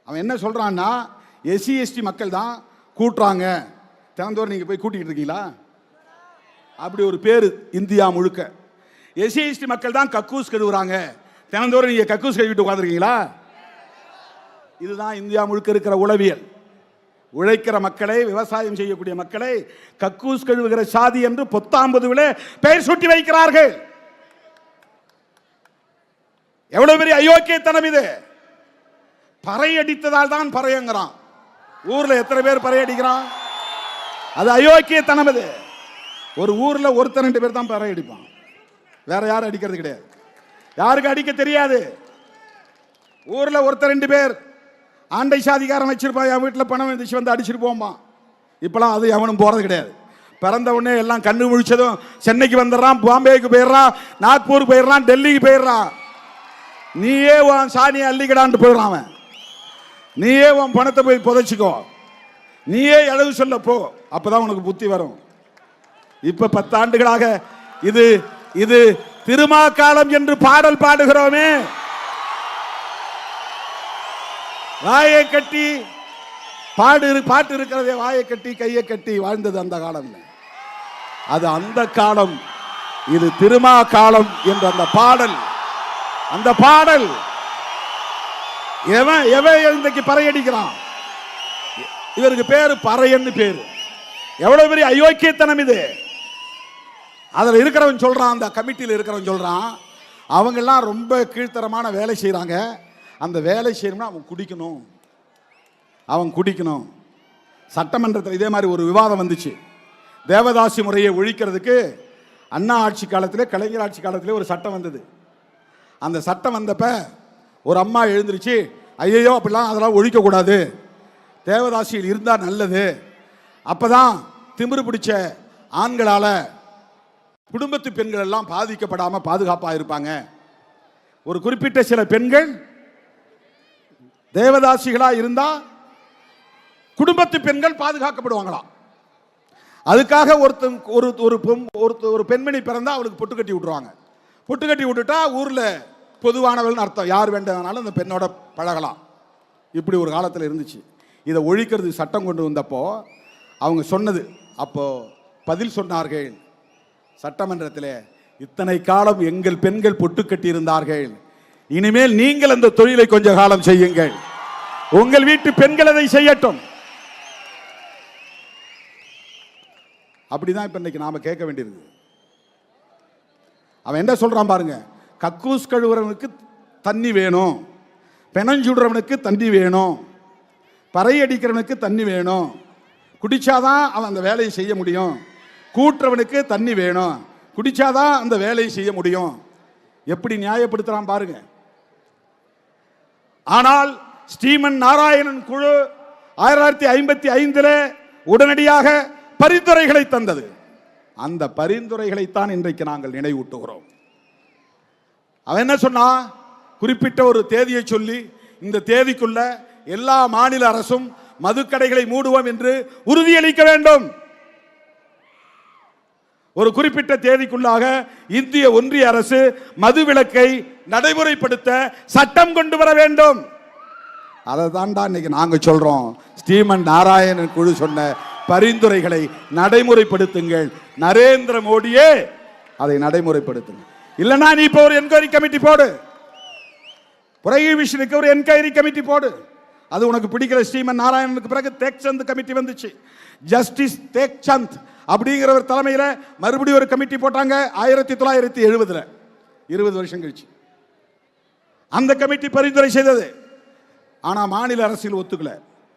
அவன் என்ன சொல்றான்னா, எஸ்சி எஸ்டி மக்கள் தான் கூட்டுறாங்க, தினந்தோறும் நீங்க போய் கூட்டிக்கிட்டு இருக்கீங்களா? அப்படி ஒரு பேரு இந்தியா முழுக்க. எஸ்சி எஸ்டி மக்கள் தான் கக்கூஸ் கழுவுறாங்க, தினந்தோறும் நீங்க கக்கூஸ் கழுவிட்டு உட்காந்துருக்கீங்களா? இதுதான் இந்தியா முழுக்க இருக்கிற உளவியல். உழைக்கிற மக்களை, விவசாயம் செய்யக்கூடிய மக்களை கக்கூஸ் கழுவுகிற சாதி என்று 19 பெயர் சூட்டி வைக்கிறார்கள். எவ்வளவு பெரிய அயோக்கியத்தனம் இது! பறை அடித்ததால் தான் பறையங்கிறான். ஊர்ல எத்தனை பேர் பறை அடிக்கிறான்? அது அயோக்கியத்தனம். இது ஒரு ஊர்ல 1-2 பேர் தான் பறை அடிப்பான், வேற யாரும் அடிக்கிறது கிடையாது. யாருக்கு அடிக்க தெரியாது. ஊர்ல 1-2 பேர் ஆண்டை சாதிகாரம் வச்சிருப்பான், என் வீட்டில் பணம் வந்துச்சு வந்து அடிச்சுட்டு போவான். இப்பெல்லாம் அது எவனும் போறது கிடையாது. பிறந்த உடனே எல்லாம் கண்ணு முழிச்சதும் சென்னைக்கு வந்துடுறான், பாம்பேக்கு போயிடுறான், நாக்பூர் போயிடுறான், டெல்லிக்கு போயிடுறான். நீயே உன் சாணியை அள்ளிக்கடான்ட்டு போயிடுறான் அவன். நீயே உன் பணத்தை போய் புதைச்சிக்கோ, நீயே எழுது சொல்ல போ, அப்பதான் உனக்கு புத்தி வரும். இப்ப 10 ஆண்டுகளாக இது இது திருமாக்காலம் என்று பாடல் பாடுகிறோமே, வாயை கட்டி பாட்டு இருக்கிறதே, வாயை கட்டி கையை கட்டி வாழ்ந்தது அந்த காலம். அது அந்த காலம். இது திருமா காலம் என்ற அந்த பாடல் எவன் இன்றைக்கு பறையடிக்கிறான்? இவருக்கு பேரு பறையன்னு பேரு. எவ்வளவு பெரிய அயோக்கியத்தனம் இது! அதில் இருக்கிறவன் சொல்கிறான், அந்த கமிட்டியில் இருக்கிறவன் சொல்கிறான், அவங்கெல்லாம் ரொம்ப கீழ்த்தரமான வேலை செய்கிறாங்க, அந்த வேலை செய்யணும்னா அவன் குடிக்கணும். சட்டமன்றத்தில் இதே மாதிரி ஒரு விவாதம் வந்துச்சு. தேவதாசி முறையை ஒழிக்கிறதுக்கு அண்ணா ஆட்சி காலத்திலே, கலைஞர் ஆட்சி காலத்திலே ஒரு சட்டம் வந்தது. அந்த சட்டம் வந்தப்ப ஒரு அம்மா எழுந்திருச்சு, ஐயோ அப்படிலாம் அதெல்லாம் ஒழிக்கக்கூடாது, தேவதாசியில் இருந்தால் நல்லது, அப்போதான் திமிரு பிடிச்ச ஆண்களால் குடும்பத்து பெண்கள் எல்லாம் பாதிக்கப்படாமல் பாதுகாப்பாக இருப்பாங்க. ஒரு குறிப்பிட்ட சில பெண்கள் தேவதாசிகளாக இருந்தால் குடும்பத்து பெண்கள் பாதுகாக்கப்படுவாங்களாம். அதுக்காக ஒரு பெண்மணி பிறந்தா அவளுக்கு பொட்டு கட்டி விட்டுருவாங்க. பொட்டு கட்டி விட்டுட்டா ஊரில் பொதுவானவள்னு அர்த்தம், யார் வேண்டதுனாலும் அந்த பெண்ணோட பழகலாம். இப்படி ஒரு காலத்தில் இருந்துச்சு. இதை ஒழிக்கிறது சட்டம் கொண்டு வந்தப்போ அவங்க சொன்னது, அப்போ பதில் சொன்னார்கள் சட்டமன்றத்தில், இத்தனை காலம் எங்கள் பெண்கள் பொட்டு கட்டி இருந்தார்கள், இனிமேல் நீங்கள் அந்த தொழிலை கொஞ்ச காலம் செய்யுங்கள், உங்கள் வீட்டு பெண்கள் அதை செய்யட்டும். அப்படிதான் இப்ப இன்னைக்கு நாம கேட்க வேண்டியிருக்கு. அவன் என்ன சொல்றான் பாருங்க, கக்கூஸ் கழுவுறவனுக்கு தண்ணி வேணும், பெனஞ்சுடுறவனுக்கு தண்ணி வேணும், பறை அடிக்கிறவனுக்கு தண்ணி வேணும், குடிச்சாதான் அவன் அந்த வேலையை செய்ய முடியும், கூட்டுறவனுக்கு தண்ணி வேணும், குடிச்சாதான் அந்த வேலையை செய்ய முடியும். எப்படி நியாயப்படுத்துறான் பாருங்க. ஆனால் ஸ்ரீமன் நாராயணன் குழு 1955 உடனடியாக பரிந்துரைகளை தந்தது. அந்த பரிந்துரைகளைத்தான் இன்றைக்கு நாங்கள் நினைவூட்டுகிறோம். அவன் என்ன சொன்னா, குறிப்பிட்ட ஒரு தேதியை சொல்லி இந்த தேதிக்குள்ள எல்லா மாநில அரசும் மதுக்கடைகளை மூடுவோம் என்று உறுதியளிக்க வேண்டும். ஒரு குறிப்பிட்ட தேதிக்குள்ளாக இந்திய ஒன்றிய அரசு மதுவிலக்கை நடைமுறைப்படுத்த சட்டம் கொண்டு வர வேண்டும். அதை தான்டா இன்னைக்கு நாங்க சொல்றோம். ஸ்ரீமன் நாராயணன் குழு சொன்ன பரிந்துரைகளை நடைமுறைப்படுத்துங்கள். நரேந்திர மோடியே அதை நடைமுறைப்படுத்துங்க. இல்லைன்னா நீ இப்போ ஒரு என்கொயரி கமிட்டி போடு, புரோஹிபிஷனுக்கு ஒரு என்கொயரி கமிட்டி போடு. அது உனக்கு பிடிக்கல. ஸ்ரீமன் நாராயணனுக்கு பிறகு தேக்சந்த் கமிட்டி வந்துச்சு. ஜஸ்டிஸ் தேக்சந்த் அப்படிங்கிறவர் தலைமையில் மறுபடியும் ஒரு கமிட்டி போட்டாங்க 1970, 20 வருஷம் கழிச்சு. அந்த கமிட்டி பரிந்துரை செய்தது. ஆனா மாநில அரசியல் ஒத்துக்கல,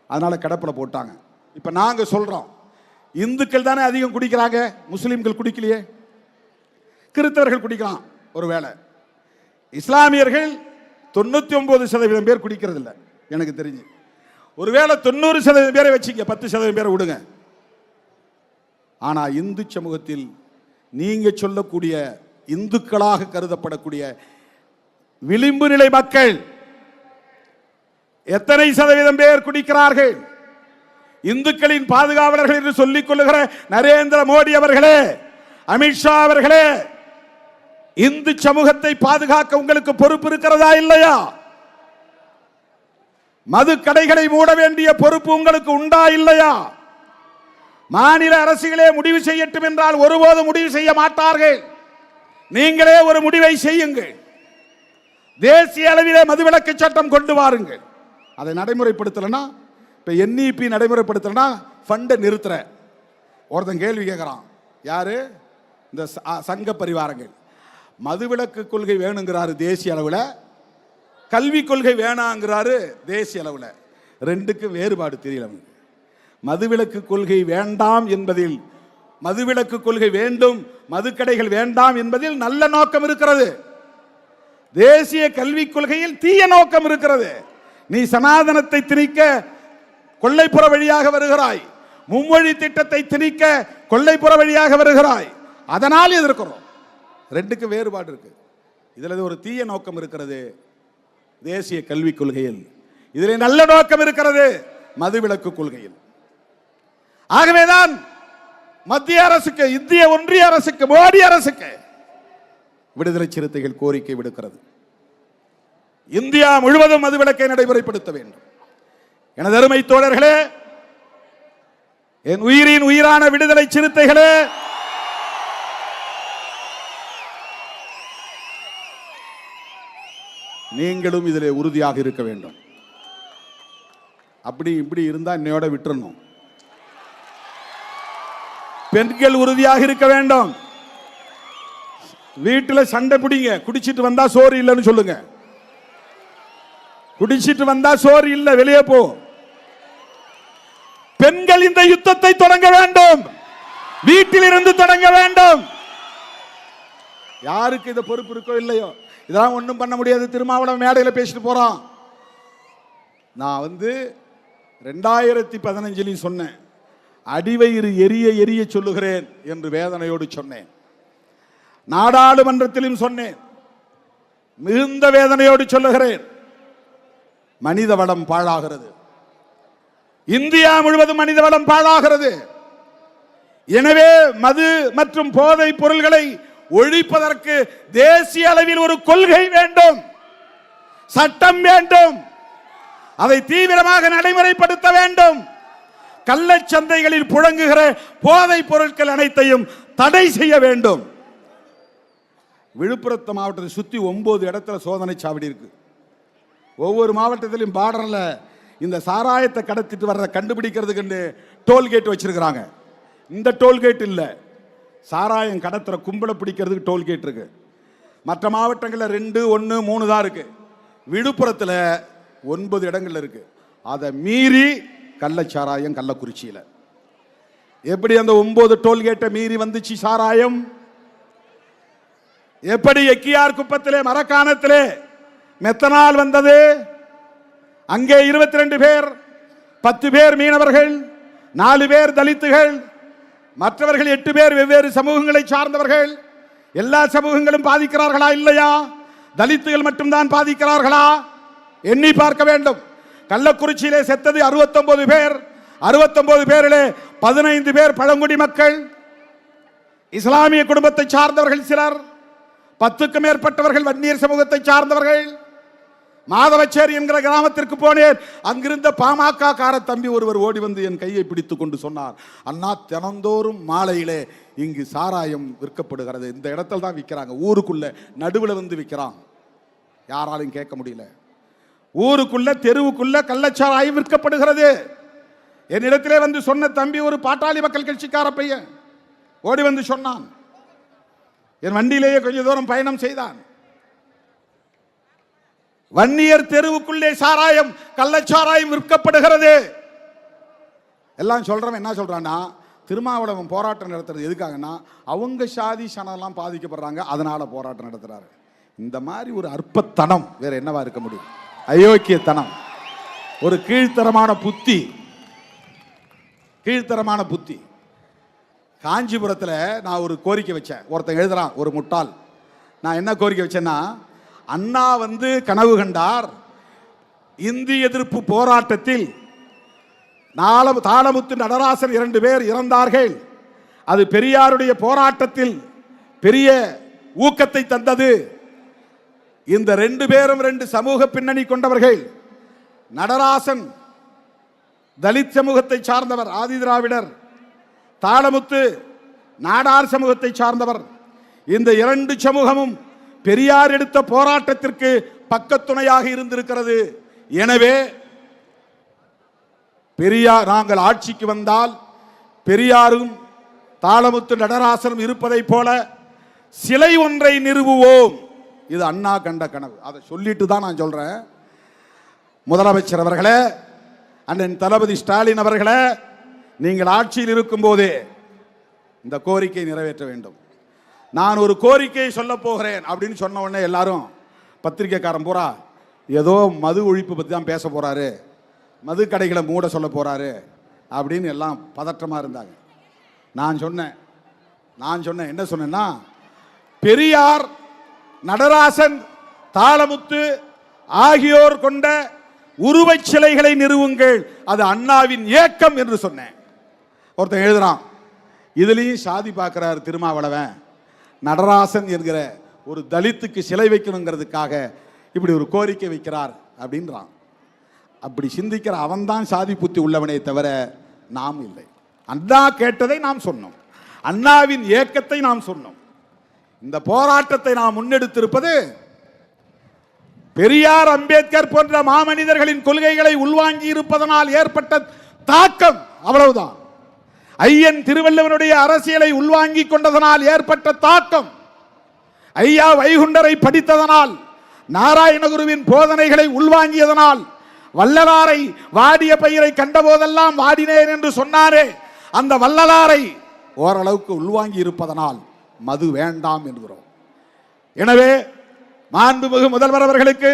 அதனால கடப்பில் போட்டாங்க. இப்ப நாங்க சொல்றோம், இந்துக்கள் தானே அதிகம் குடிக்கிறாங்க, முஸ்லிம்கள் குடிக்கலையே, கிறிஸ்தவர்கள் குடிக்கலாம் ஒருவேளை, இஸ்லாமியர்கள் 99% பேர் குடிக்கிறது இல்லை எனக்கு தெரிஞ்சு. ஒருவேளை 90% பேரை வச்சுங்க, 10% பேரை விடுங்க. ஆனா இந்து சமூகத்தில் நீங்க சொல்லக்கூடிய இந்துக்களாக கருதப்படக்கூடிய விளிம்பு நிலை மக்கள் எத்தனை சதவீதம் பேர் குடிக்கிறார்கள்? இந்துக்களின் பாதுகாவலர்கள் என்று சொல்லிக் கொள்ளுகிற நரேந்திர மோடி அவர்களே, அமித்ஷா அவர்களே, இந்து சமூகத்தை பாதுகாக்க உங்களுக்கு பொறுப்பு இருக்கிறதா இல்லையா? மது கடைகளை மூட வேண்டிய பொறுப்பு உங்களுக்கு உண்டா இல்லையா? மாநில அரசுகளே முடிவு செய்யட்டும் என்றால் ஒருபோதும் முடிவு செய்ய மாட்டார்கள். நீங்களே ஒரு முடிவை செய்யுங்கள். தேசிய அளவிலே மதுவிலக்கு சட்டம் கொண்டு வாருங்கள். அதை நடைமுறைப்படுத்தலனா, இப்ப NEP நடைமுறைப்படுத்தலனா ஃபண்டை நிறுத்துற ஒருத்தன் கேள்வி கேட்கிறான். யாரு? இந்த சங்க பரிவாரங்கள். மதுவிலக்கு கொள்கை வேணுங்கிறாரு தேசிய அளவில், கல்வி கொள்கை வேணாங்கிறாரு தேசிய அளவில். ரெண்டுக்கும் வேறுபாடு தெரியல. மதுவிலக்கு கொள்கை வேண்டாம் என்பதில், மதுவிலக்கு கொள்கை வேண்டும், மதுக்கடைகள் வேண்டாம் என்பதில் நல்ல நோக்கம் இருக்கிறது. தேசிய கல்விக் கொள்கையில் தீய நோக்கம் இருக்கிறது. நீ சனாதனத்தை திணிக்க கொல்லைப்புற வழியாக வருகிறாய், மும்மொழி திட்டத்தை திணிக்க கொல்லைப்புற வழியாக வருகிறாய். அதனால் எதிர்க்கிறோம். ரெண்டுக்கு வேறுபாடு இருக்கு. இதுல ஒரு தீய நோக்கம் இருக்கிறது தேசிய கல்விக் கொள்கையில், இதில் நல்ல நோக்கம் இருக்கிறது மதுவிலக்கு கொள்கையில். ஆகவேதான் மத்திய அரசுக்கு, இந்திய ஒன்றிய அரசுக்கு, மோடி அரசுக்கு விடுதலை சிறுத்தைகள் கோரிக்கை விடுக்கிறது. இந்தியா முழுவதும் மதுவிலக்கை நடைமுறைப்படுத்த வேண்டும். எனது அருமை தோழர்களே, என் உயிரின் உயிரான விடுதலை சிறுத்தைகளே, நீங்களும் இதிலே உறுதியாக இருக்க வேண்டும். அப்படி இப்படி இருந்தா இன்னையோட விட்டுறணும். பெண்கள் உறுதியாக இருக்க வேண்டும். வீட்டில் சண்டை பிடிங்க, குடிச்சிட்டு வந்தா சோறு இல்லைன்னு சொல்லுங்க. குடிச்சிட்டு வந்தா சோறு இல்ல, வெளியே போ. பெண்கள் இந்த யுத்தத்தை தொடங்க வேண்டும், வீட்டில் இருந்து தொடங்க வேண்டும். யாருக்கு இந்த பொறுப்பு இருக்கோ இல்லையோ, இதெல்லாம் ஒண்ணும் பண்ண முடியாது. திருமாவளவன் மேடையில் பேசிட்டு போறான். நான் 2015 சொன்னேன், அடிவயிறு எரிய எரிய சொல்லுகிறேன் என்று வேதனையோடு சொன்னேன். நாடாளுமன்றத்திலும் சொன்னேன், மிகுந்த வேதனையோடு சொல்லுகிறேன். மனித வளம் பாழாகிறது, இந்தியா முழுவதும் மனித வளம் பாழாகிறது. எனவே மது மற்றும் போதை பொருள்களை ஒழிப்பதற்கு தேசிய அளவில் ஒரு கொள்கை வேண்டும், சட்டம் வேண்டும், அதை தீவிரமாக நடைமுறைப்படுத்த வேண்டும். கள்ளச்சந்தைகளில் புழங்குகிற போதை பொருட்கள் அனைத்தையும் தடை செய்ய வேண்டும். விழுப்புரம் மாவட்டத்தை சுற்றி 9 இடத்துல சோதனை சாவடி இருக்கு. ஒவ்வொரு மாவட்டத்திலும் பார்டர்ல இந்த சாராயத்தை கடத்திட்டு வர்றதை கண்டுபிடிக்கிறதுக்கு டோல்கேட் வச்சிருக்கிறாங்க. இந்த டோல்கேட் இல்ல, சாராயம் கடத்துற கும்பலை பிடிக்கிறதுக்கு டோல்கேட் இருக்கு. மற்ற மாவட்டங்களில் 2, 1, 3 தான் இருக்கு. விழுப்புரத்தில் 9 இடங்கள்ல இருக்கு. அதை மீறி கள்ளச்சாராயம் கள்ளக்குறிச்சியில். எப்படி அந்த 9 டோல்கேட்டை மீறி வந்துச்சு சாராயம்? எப்படி எக்கியார் குப்பத்திலே மரக்காணத்திலே மெத்தனால் வந்தது? அங்கே 22 பேர், 10 பேர் மீனவர்கள், 4 பேர் தலித்துகள், மற்றவர்கள் 8 பேர் வெவ்வேறு சமூகங்களை சார்ந்தவர்கள். எல்லா சமூகங்களும் பாதிக்கிறார்களா இல்லையா? தலித்துகள் மட்டும்தான் பாதிக்கிறார்களா? எண்ணி பார்க்க வேண்டும். கள்ளக்குறிச்சியிலே செத்தது 69 பேர். 69 பேரிலே 15 பேர் பழங்குடி மக்கள், இஸ்லாமிய குடும்பத்தை சார்ந்தவர்கள் சிலர், 10க்கும் மேற்பட்டவர்கள் வன்னியர் சமூகத்தை சார்ந்தவர்கள். மாதவச்சேரி என்கிற கிராமத்திற்கு போனேன். அங்கிருந்த பாமக கார தம்பி ஒருவர் ஓடி வந்து என் கையை பிடித்துக் கொண்டு சொன்னார், அண்ணா, தினந்தோறும் மாலையிலே இங்கு சாராயம் விற்கப்படுகிறது. இந்த இடத்துல தான் விற்கிறாங்க, ஊருக்குள்ள நடுவில் வந்து விற்கிறான், யாராலும் கேட்க முடியல. ஊருக்குள்ள தெருவுக்குள்ள கள்ளச்சாராயம் விற்கப்படுகிறது. என்னிடத்திலே வந்து சொன்ன தம்பி ஒரு பாட்டாளி மக்கள் கட்சிக்கார பையன் ஓடி வந்து சொன்னான். என் வண்டியிலேயே கொஞ்ச தூரம் பயணம் செய்தான். வன்னியர் தெருவுக்குள்ளே சாராயம், கள்ளச்சாராயம் விற்கப்படுகிறது. எல்லாம் சொல்றவன் என்ன சொல்றான்னா, திருமாவளவன் போராட்டம் நடத்துறது எதுக்காகனா அவங்க சாதி சனம்லாம் பாதிக்கப்படுறாங்க, அதனால போராட்டம் நடத்துறாரு. இந்த மாதிரி ஒரு அற்பத்தனம் வேற என்னவா இருக்க முடியும்? அயோக்கியத்தனம், ஒரு கீழ்த்தரமான புத்தி, கீழ்த்தரமான புத்தி. காஞ்சிபுரத்தில் நான் ஒரு கோரிக்கை வச்சேன். ஒருத்தன் எழுதுறான், ஒரு முட்டாள். நான் என்ன கோரிக்கை வச்சேன்னா, அண்ணா கனவு கண்டார், இந்தி எதிர்ப்பு போராட்டத்தில் தாளமுத்து நடராசன் 2 பேர் இறந்தார்கள். அது பெரியாருடைய போராட்டத்தில் பெரிய ஊக்கத்தை தந்தது. இந்த 2 பேரும் 2 சமூக பின்னணி கொண்டவர்கள். நடராசன் தலித் சமூகத்தை சார்ந்தவர், ஆதி திராவிடர். தாளமுத்து நாடார் சமூகத்தை சார்ந்தவர். இந்த 2 சமூகமும் பெரியார் எடுத்த போராட்டத்திற்கு பக்கத்துணையாக இருந்திருக்கிறது. எனவே பெரியார், நாங்கள் ஆட்சிக்கு வந்தால் பெரியாரும் தாளமுத்து நடராசனும் இருப்பதை போல சிலை ஒன்றை நிறுவுவோம். இது அண்ணா கண்ட கனவு. அதை சொல்லிட்டு தான் நான் சொல்றேன். முதலமைச்சர் அவர்களே, அண்ணன் தளபதி ஸ்டாலின் அவர்களே, நீங்கள் ஆட்சியில் இருக்கும் போதே இந்த கோரிக்கை நிறைவேற்ற வேண்டும். நான் ஒரு கோரிக்கையை சொல்ல போகிறேன் அப்படின்னு சொன்ன உடனே எல்லாரும், பத்திரிகைக்காரன் பூரா ஏதோ மது ஒழிப்பு பற்றி தான் பேச போறாரு, மது கடைகளை மூட சொல்ல போறாரு அப்படின்னு எல்லாம் பதற்றமா இருந்தாங்க. நான் சொன்னேன் என்ன சொன்னேன்னா, பெரியார், நடராசன், தாளமுத்து ஆகியோர் கொண்ட உருவச் சிலைகளை நிறுவுங்கள், அது அண்ணாவின் ஏக்கம் என்று சொன்னேன். ஒருத்தன் எழுதுறான், இதுலயும் சாதி பார்க்கிறார் திருமாவளவன், நடராசன் என்கிற ஒரு தலித்துக்கு சிலை வைக்கணுங்கிறதுக்காக இப்படி ஒரு கோரிக்கை வைக்கிறார் அப்படின்றான். அப்படி சிந்திக்கிற அவன் தான் சாதி புத்தி உள்ளவனே தவிர நாம் இல்லை. அண்ணா கேட்டதை நாம் சொன்னோம், அண்ணாவின் ஏக்கத்தை நாம் சொன்னோம். இந்த போராட்டத்தை நாம் முன்னெடுத்திருப்பது பெரியார், அம்பேத்கர் போன்ற மாமனிதர்களின் கொள்கைகளை உள்வாங்கி இருப்பதனால் ஏற்பட்ட தாக்கம், அவ்வளவுதான். ஐயன் திருவள்ளுவனுடைய அரசியலை உள்வாங்கி கொண்டதனால் ஏற்பட்ட தாக்கம். ஐயா வைகுண்டரை படித்ததனால், நாராயணகுருவின் போதனைகளை உள்வாங்கியதனால், வள்ளலாரை வாடிய பயிரை கண்டபோதெல்லாம் வாடினேன் என்று சொன்னாரே, அந்த வள்ளலாரை ஓரளவுக்கு உள்வாங்கி இருப்பதனால் மது வேண்டாம் என்கிறோம். எனவே மாண்புமிகு முதல்வர் அவர்களுக்கு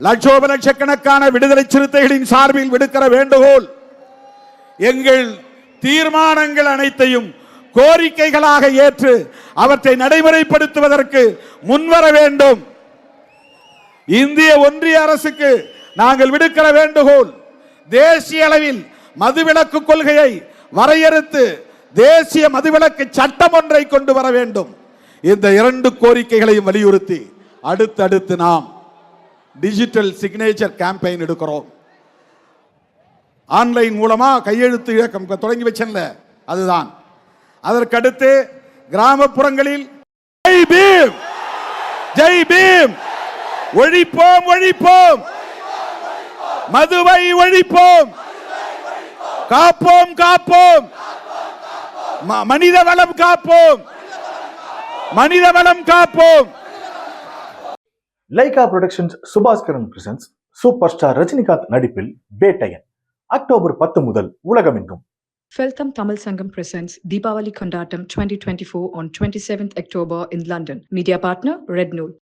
லட்சோப லட்சக்கணக்கான விடுதலை சிறுத்தைகளின் சார்பில் விடுக்கிற வேண்டுகோள், எங்கள் தீர்மானங்கள் அனைத்தையும் கோரிக்கைகளாக ஏற்று அவற்றை நடைமுறைப்படுத்துவதற்கு முன்வர வேண்டும். இந்திய ஒன்றிய அரசுக்கு நாங்கள் விடுக்கிற வேண்டுகோள், தேசிய அளவில் மதுவிலக்கு கொள்கையை வரையறுத்து தேசிய மதுவிலக்கு சட்டம் ஒன்றை கொண்டு வர வேண்டும். இந்த இரண்டு கோரிக்கைகளையும் வலியுறுத்தி அடுத்தடுத்து நாம் டிஜிட்டல் சிக்னேச்சர் கேம்பெயின் எடுக்கிறோம். ஆன்லைன் மூலமா கையெழுத்து இயக்கம் தொடங்கி வச்சேன்ல, அதுதான். அதற்கடுத்து கிராமப்புறங்களில் ஜெய் பீம், ஜெய் பீம், ஒழிப்போம் ஒழிப்போம், மதுவை ஒழிப்போம், காப்போம் காப்போம், மனித வளம் காப்போம், மனித வளம் காப்போம். Lyca productions Subaskaran presents super star Rajinikanth நடிப்பில் வேட்டையன் அக்டோபர் 10 முதல் உலகமெங்கும். Feltham Tamil Sangam presents Deepavali Kondatam 2024 on 27th October in London. Media partner, Red Nool.